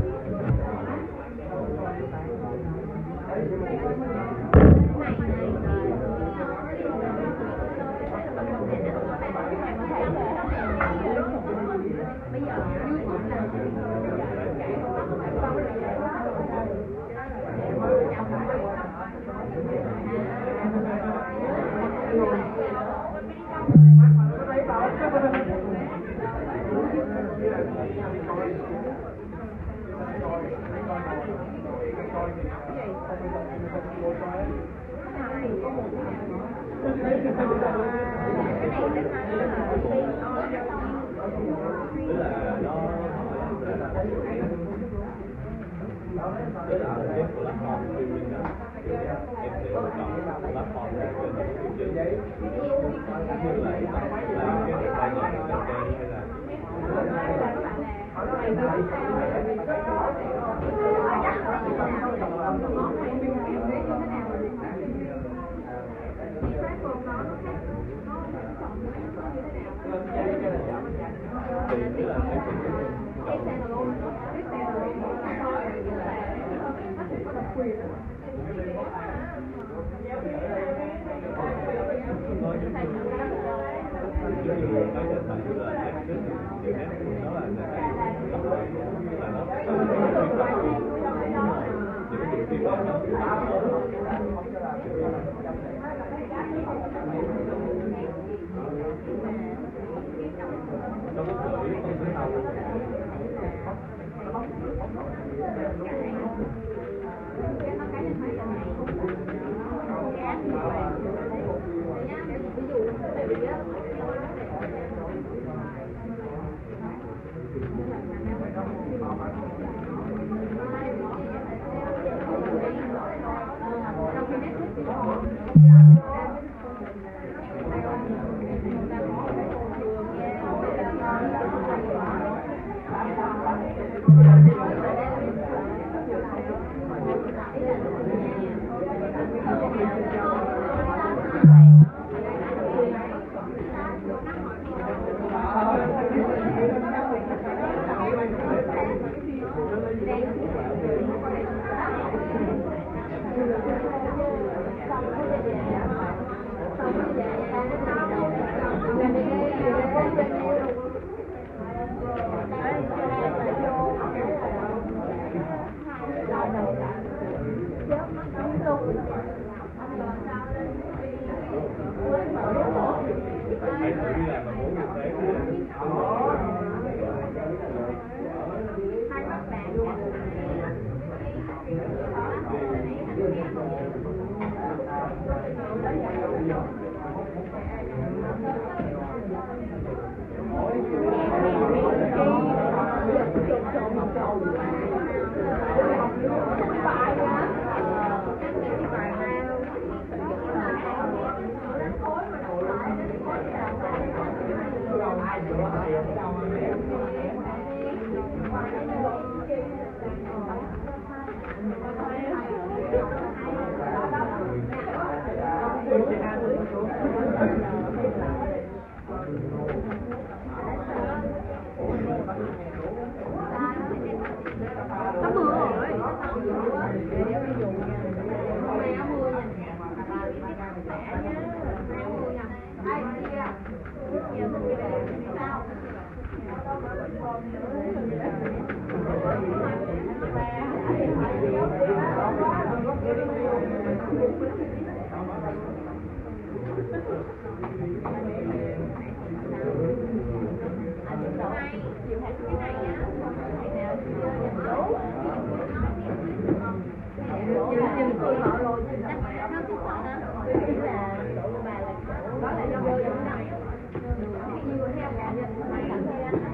Nó mưa rồi.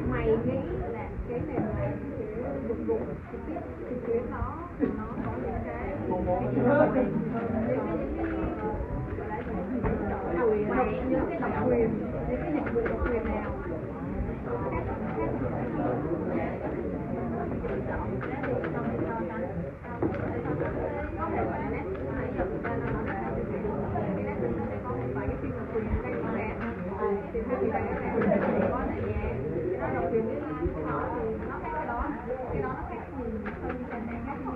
Mày nghĩ là cái này là dịch vụ trực tiếp trực tuyến nó có những cái những cái độc quyền, những cái độc quyền, những cái dịch vụ độc quyền nào thì theo chị bạn là có tại nhà nó độc quyền với nó thì nó khác cái đó nó khác nhiều hơn như tình trạng khác gì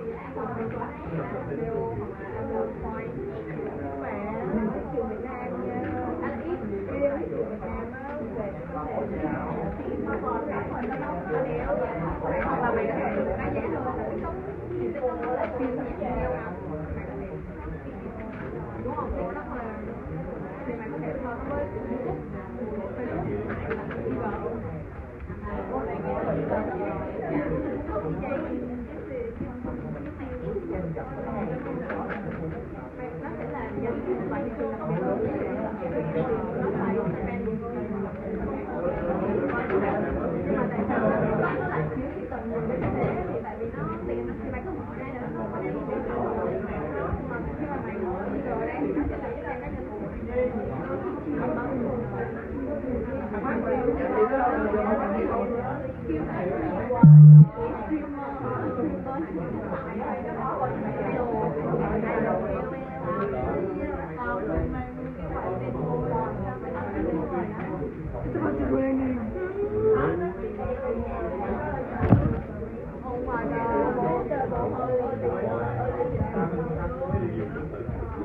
đều point và thị trường Việt Nam anh ít riêng thị trường Việt Nam về vấn đề khi mà còn cả phần nó đéo hoặc là mày có thể được cái giá hơn là cái cốc thì sẽ không có phim nhẹ nhau nào đúng không thì đó là thì mày có thể so với nó sẽ là nhân và thị trường đặc biệt hơn nó phải nhưng mà tại sao nó lại thiếu cái tầm nhìn đến thế thì tại vì nó tiền thì mày cứ mở ra được mà khi mà mày mở rồi đây thì nó sẽ là cái nhân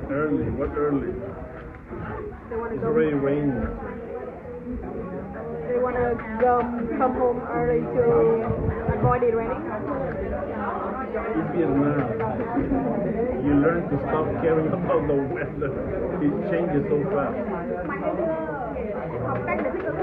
Early, what early? It's already raining. They want to come home early to avoid it raining. In Vietnam, you learn to stop caring about the weather. It changes so fast. Học cách để thích ứng.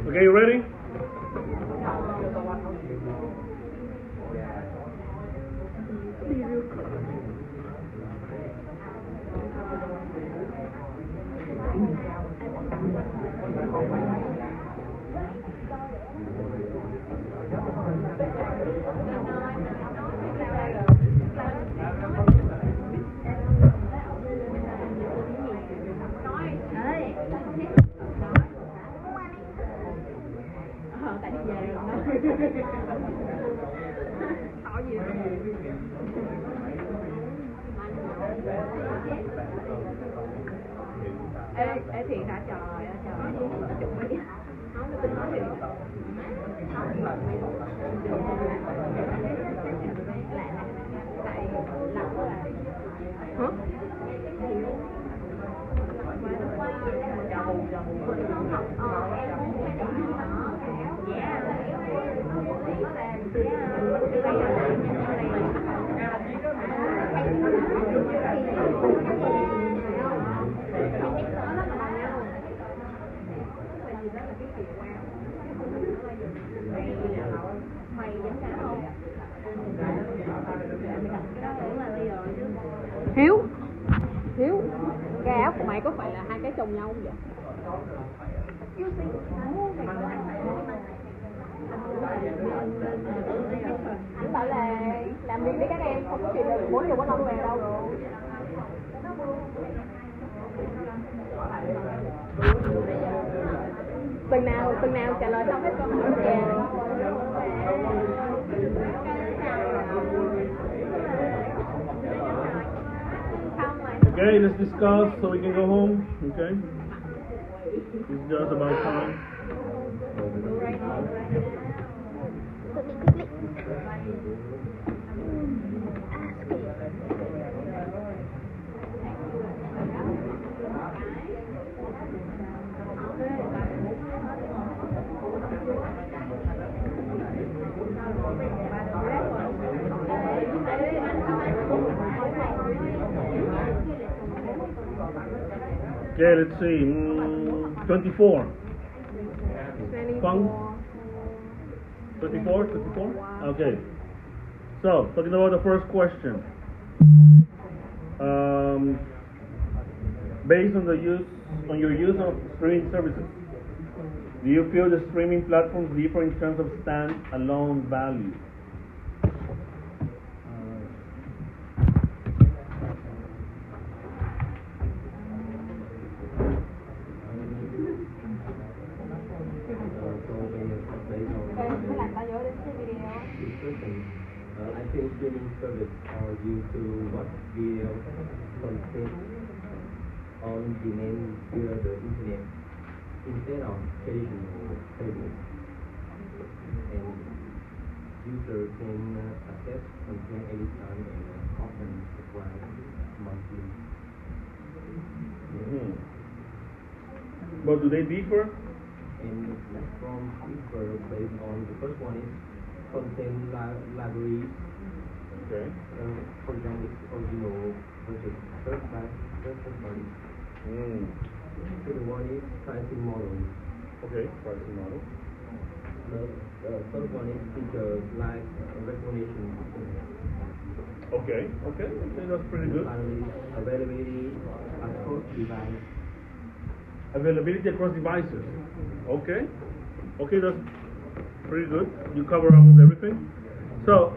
Okay, you ready? Ê Thiện đã trời ơi trời chuẩn bị không có tính nói Thiện tại lắm là hả? Hiếu cái áo của mày có phải là hai cái chồng nhau không vậy? Anh bảo là làm riêng để các em không có chuyện được 4 giờ 45 về đâu. Tuần nào trả lời xong hết câu hỏi về. Okay, let's discuss so we can go home. Okay, it's just about time. Okay, let's see. 24. Fun? 24? Okay. So, talking about the first question. Based on your use of streaming services, do you feel the streaming platforms differ in terms of stand-alone value? I think streaming service are used to watch video content on demand via the internet instead of traditional cable. And user can access content anytime and often subscribe monthly. But do they differ? And the platforms differ based on the first one is content library. Okay. For example, original versus third party. Second one is pricing model. Okay, pricing model. The third one is feature like recognition. Okay, that's pretty good. Finally, availability across device. Availability across devices. Okay, that's pretty good. You cover almost everything. So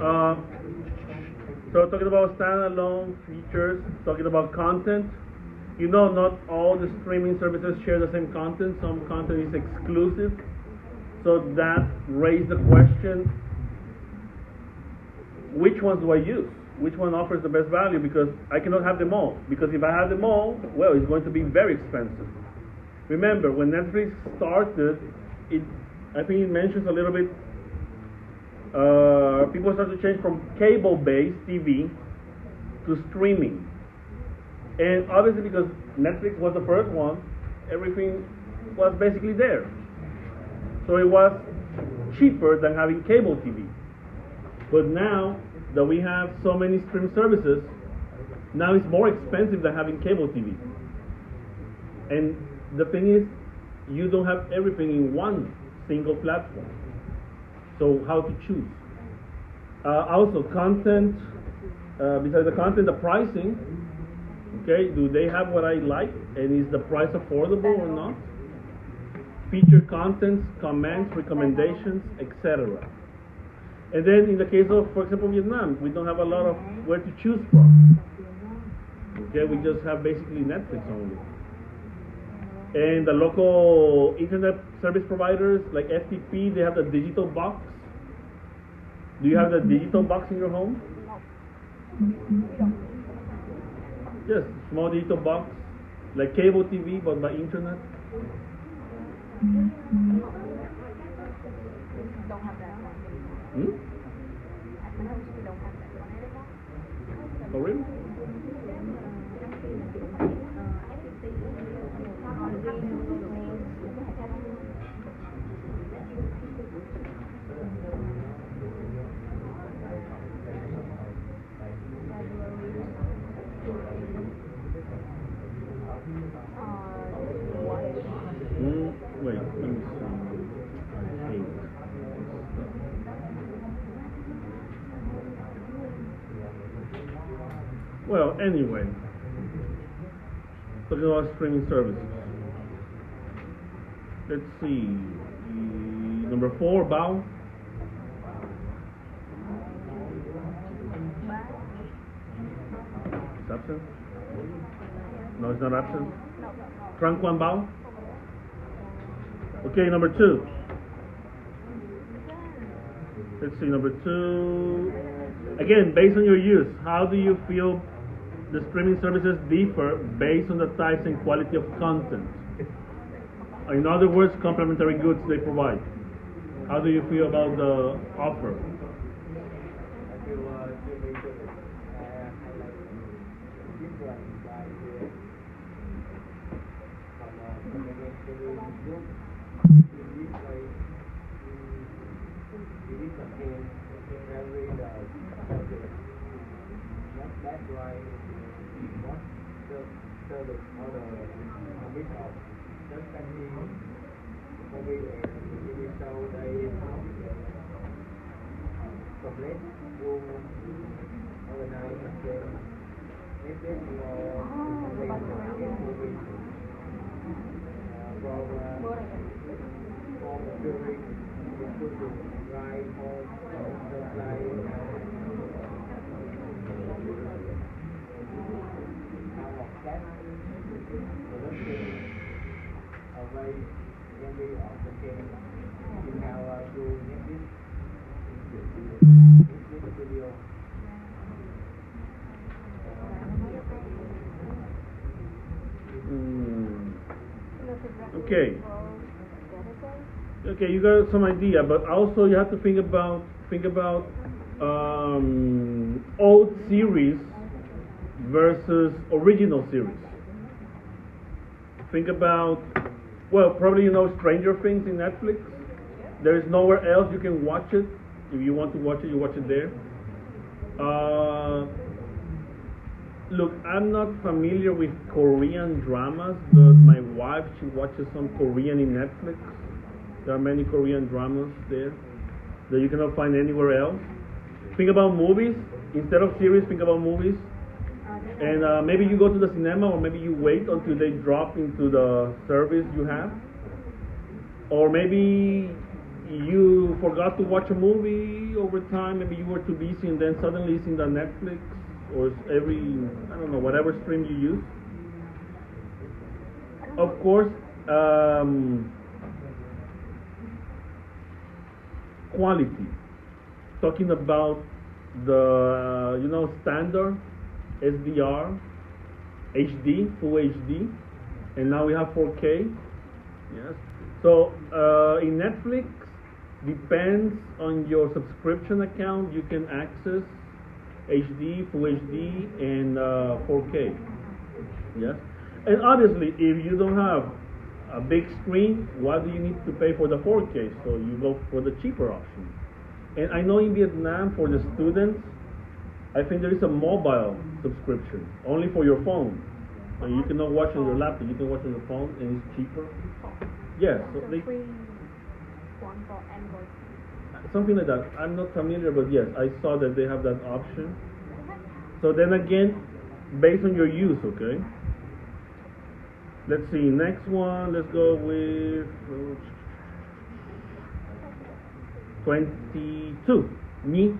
talking about standalone features, talking about content. You know, not all the streaming services share the same content. Some content is exclusive. So that raised the question, which ones do I use? Which one offers the best value? Because I cannot have them all. Because if I have them all, well, it's going to be very expensive. Remember, when Netflix started, I think it mentions a little bit, people started to change from cable-based TV to streaming. And obviously because Netflix was the first one, everything was basically there. So it was cheaper than having cable TV. But now that we have so many streaming services, now it's more expensive than having cable TV. And the thing is, you don't have everything in one single platform. So how to choose? Also, content, besides the content, the pricing. Okay, do they have what I like, and is the price affordable or not? Feature contents, comments, recommendations, etc. And then in the case of, for example, Vietnam, we don't have a lot of where to choose from. Okay, we just have basically Netflix only. And the local internet service providers like FTP, they have the digital box. Do you have the digital box in your home? Yes, small digital box, like cable TV, but by internet. Don't have that one. Hmm? At my house we don't have that one. Oh, really? Wait, let me see. I hate. Well, anyway, talking about streaming services. Let's see. Number 4, bow. It's absent? No, it's not absent. Trunk 1, bow. Okay, number 2. Let's see, number 2. Again, based on your use, how do you feel the streaming services differ based on the types and quality of content? In other words, complementary goods they provide. How do you feel about the offer? I feel streaming service highlight different by the complementary group. In this way, it contains every subject. That's why what the service or the mix of just country movie and TV show they complete will organize the same message or complete movie from during the shooting right home just like out of that production away every of the game in our to this video. Okay. Okay, you got some idea, but also you have to think about old series versus original series. Think about, well, probably you know Stranger Things in Netflix. There is nowhere else you can watch it. If you want to watch it, you watch it there. Look, I'm not familiar with Korean dramas, but my wife, she watches some Korean in Netflix. There are many Korean dramas there that you cannot find anywhere else. Think about movies. Instead of series, think about movies. And maybe you go to the cinema, or maybe you wait until they drop into the service you have. Or maybe you forgot to watch a movie over time. Maybe you were too busy, and then suddenly it's in the Netflix or every, I don't know, whatever stream you use. Of course, quality. Talking about the, standard SDR, HD, full HD, and now we have 4K. Yes. So in Netflix, depends on your subscription account, you can access HD, Full HD, and 4K. Yes. And obviously, if you don't have a big screen, why do you need to pay for the 4K? So you go for the cheaper option. And I know in Vietnam, for the students, I think there is a mobile subscription, only for your phone. So you cannot watch on your laptop, you can watch on your phone, and it's cheaper. Yes. So they, One for Android. something like that. I'm not familiar, but yes, I saw that they have that option. So then again, based on your use, okay? Let's see, next one, let's go with 22. Me.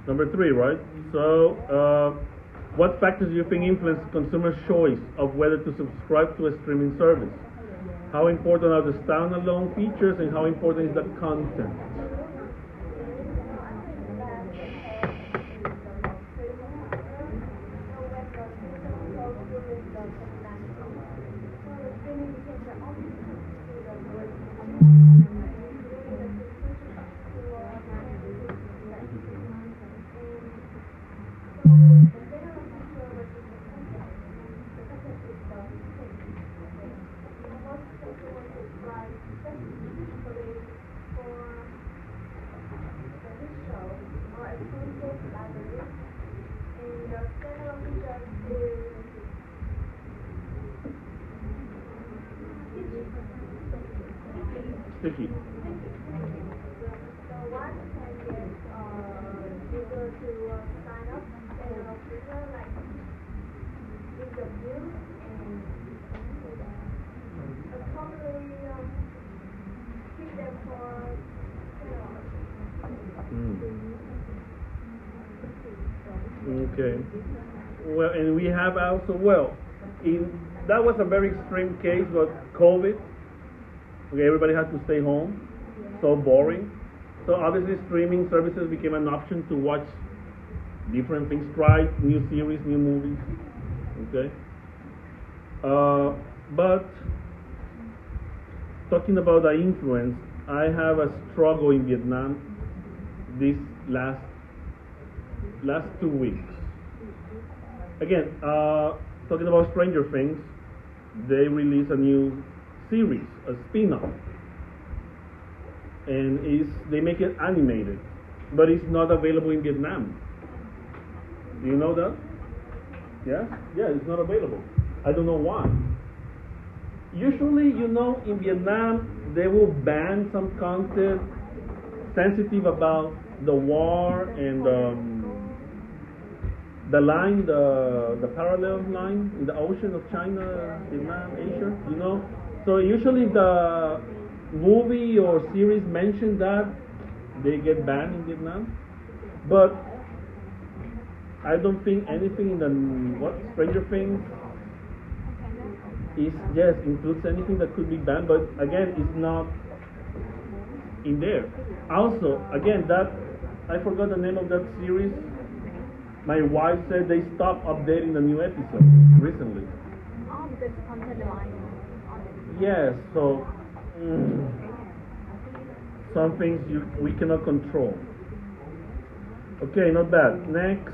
Number 3, right? So, what factors do you think influence consumers' choice of whether to subscribe to a streaming service? How important are the standalone features, and how important is the content? Sticky. Okay. Well, and we have also, that was a very extreme case, but COVID. Okay, everybody had to stay home. So boring. So obviously streaming services became an option to watch different things, try new series, new movies. Okay. But talking about the influence, I have a struggle in Vietnam this last 2 weeks. Again, talking about Stranger Things, they released a new series, a spin-off, and they make it animated, but it's not available in Vietnam. Do you know that? Yeah, it's not available. I don't know why. Usually, in Vietnam, they will ban some content sensitive about the war and the parallel line in the ocean of China, Vietnam, Asia, So usually the movie or series mention that they get banned in Vietnam. But I don't think anything in the Stranger Things includes anything that could be banned, but again, it's not in there. Also, again, I forgot the name of that series. My wife said they stopped updating the new episodes recently. Oh, because content line on it. Yes, so some things we cannot control. Okay, not bad. Next,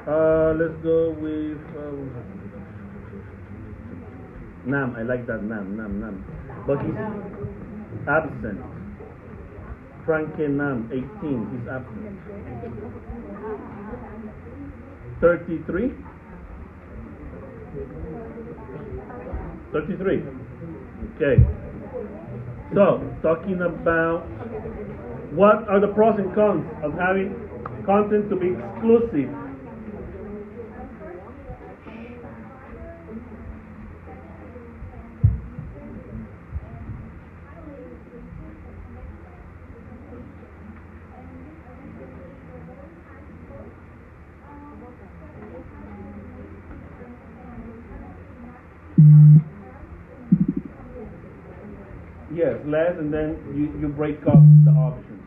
let's go with Nam. I like that Nam. But he's absent. Frankie Nam, 18. He's absent. 33. 33. Okay. So, talking about what are the pros and cons of having content to be exclusive. Yes, less, and then you break up the options.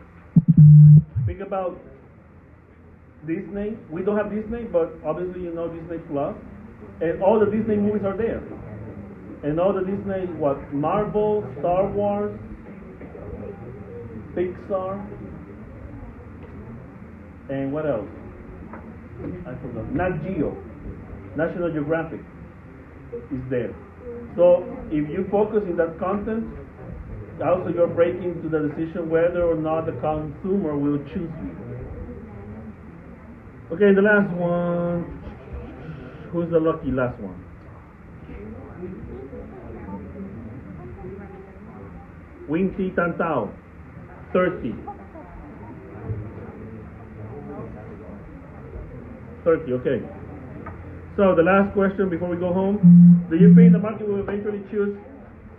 Think about Disney. We don't have Disney, but obviously Disney Plus, and all the Disney movies are there. And all the Disney, Marvel, Star Wars, Pixar, and what else? I forgot. Nat Geo, National Geographic is there. So if you focus in that content, also you're breaking to the decision whether or not the consumer will choose you. Okay, the last one. Who's the lucky last one? Winky Tantao, 30. 30, okay. So the last question before we go home. Do you think the market will eventually choose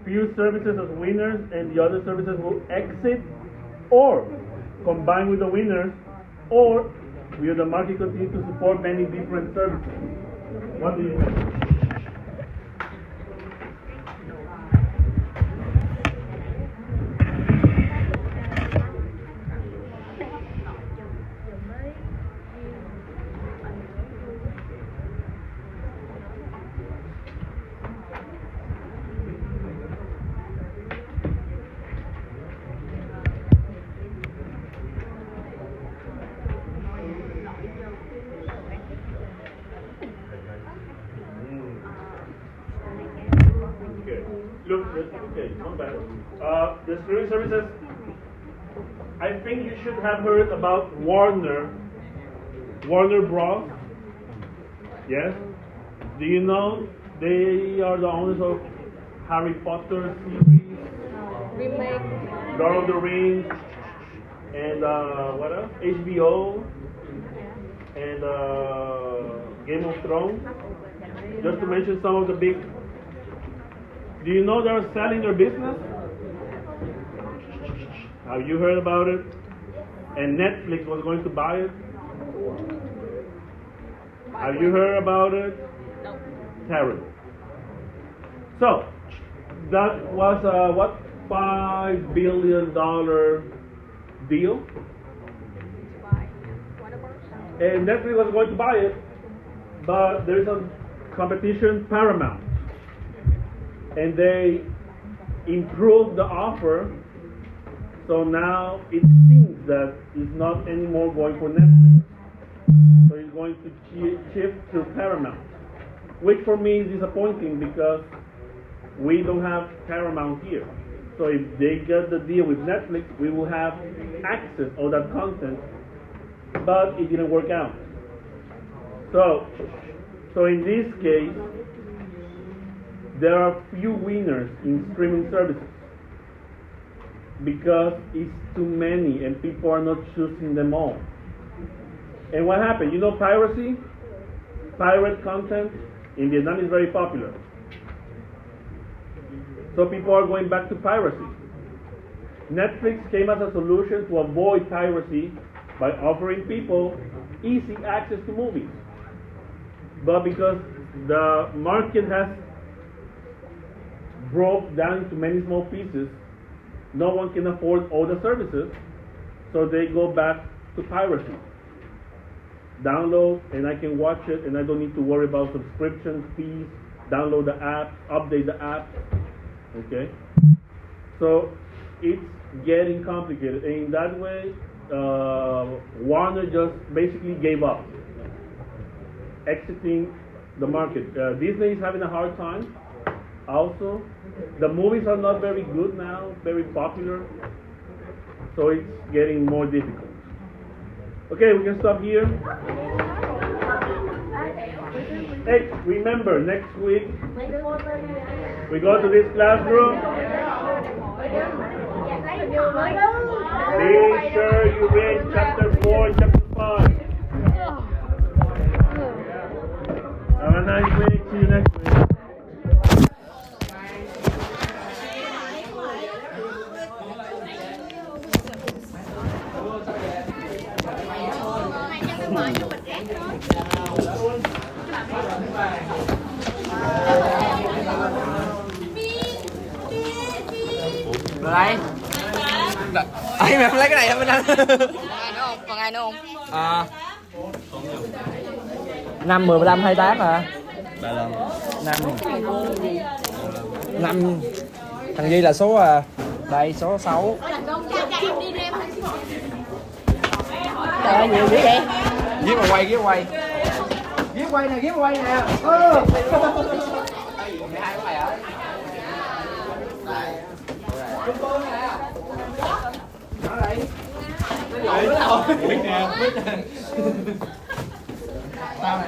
few services as winners and the other services will exit, or combine with the winners, or will the market continue to support many different services? What do you think? Okay, come back. The streaming services I think you should have heard about Warner Bros. Yes? Do you know they are the owners of Harry Potter series, Remake. Lord of the Rings, and what else? HBO, and Game of Thrones. Just to mention some of the big. Do you know they're selling their business? Have you heard about it? And Netflix was going to buy it. Have you heard about it? No. Terrible. So, that was a what? $5 billion deal. Why? What about? And Netflix was going to buy it, but there is a competition, Paramount. And they improved the offer, so now it seems that it's not anymore going for Netflix. So it's going to shift to Paramount, which for me is disappointing because we don't have Paramount here. So if they get the deal with Netflix, we will have access to that content, but it didn't work out. So in this case, there are few winners in streaming services because it's too many and people are not choosing them all. And what happened? You know piracy? Pirate content in Vietnam is very popular. So people are going back to piracy. Netflix came as a solution to avoid piracy by offering people easy access to movies. But because the market has broke down into many small pieces, no one can afford all the services, so they go back to piracy. Download and I can watch it and I don't need to worry about subscription fees, download the app, update the app, okay? So it's getting complicated, and in that way, Warner just basically gave up, exiting the market. Disney is having a hard time also. The movies are not very good now, very popular, so it's getting more difficult. Okay, we can stop here. Hey, remember, next week, we go to this classroom. Be sure you read chapter 4 and chapter 5. Have a nice week. See you next week. Rồi đây. Ấy mày không lấy cái này hả Minh Anh? Còn ai nữa không? À 5, 10, 15, 28 hả? 5 thằng Duy là số đây số 6. Trời ơi, nhiều dữ vậy? Ghép mà quay. Ghép quay nè. Hai cái hả? Chúng tôi nè. Nó đây. Nó đâu? Biết nè. Tao nè.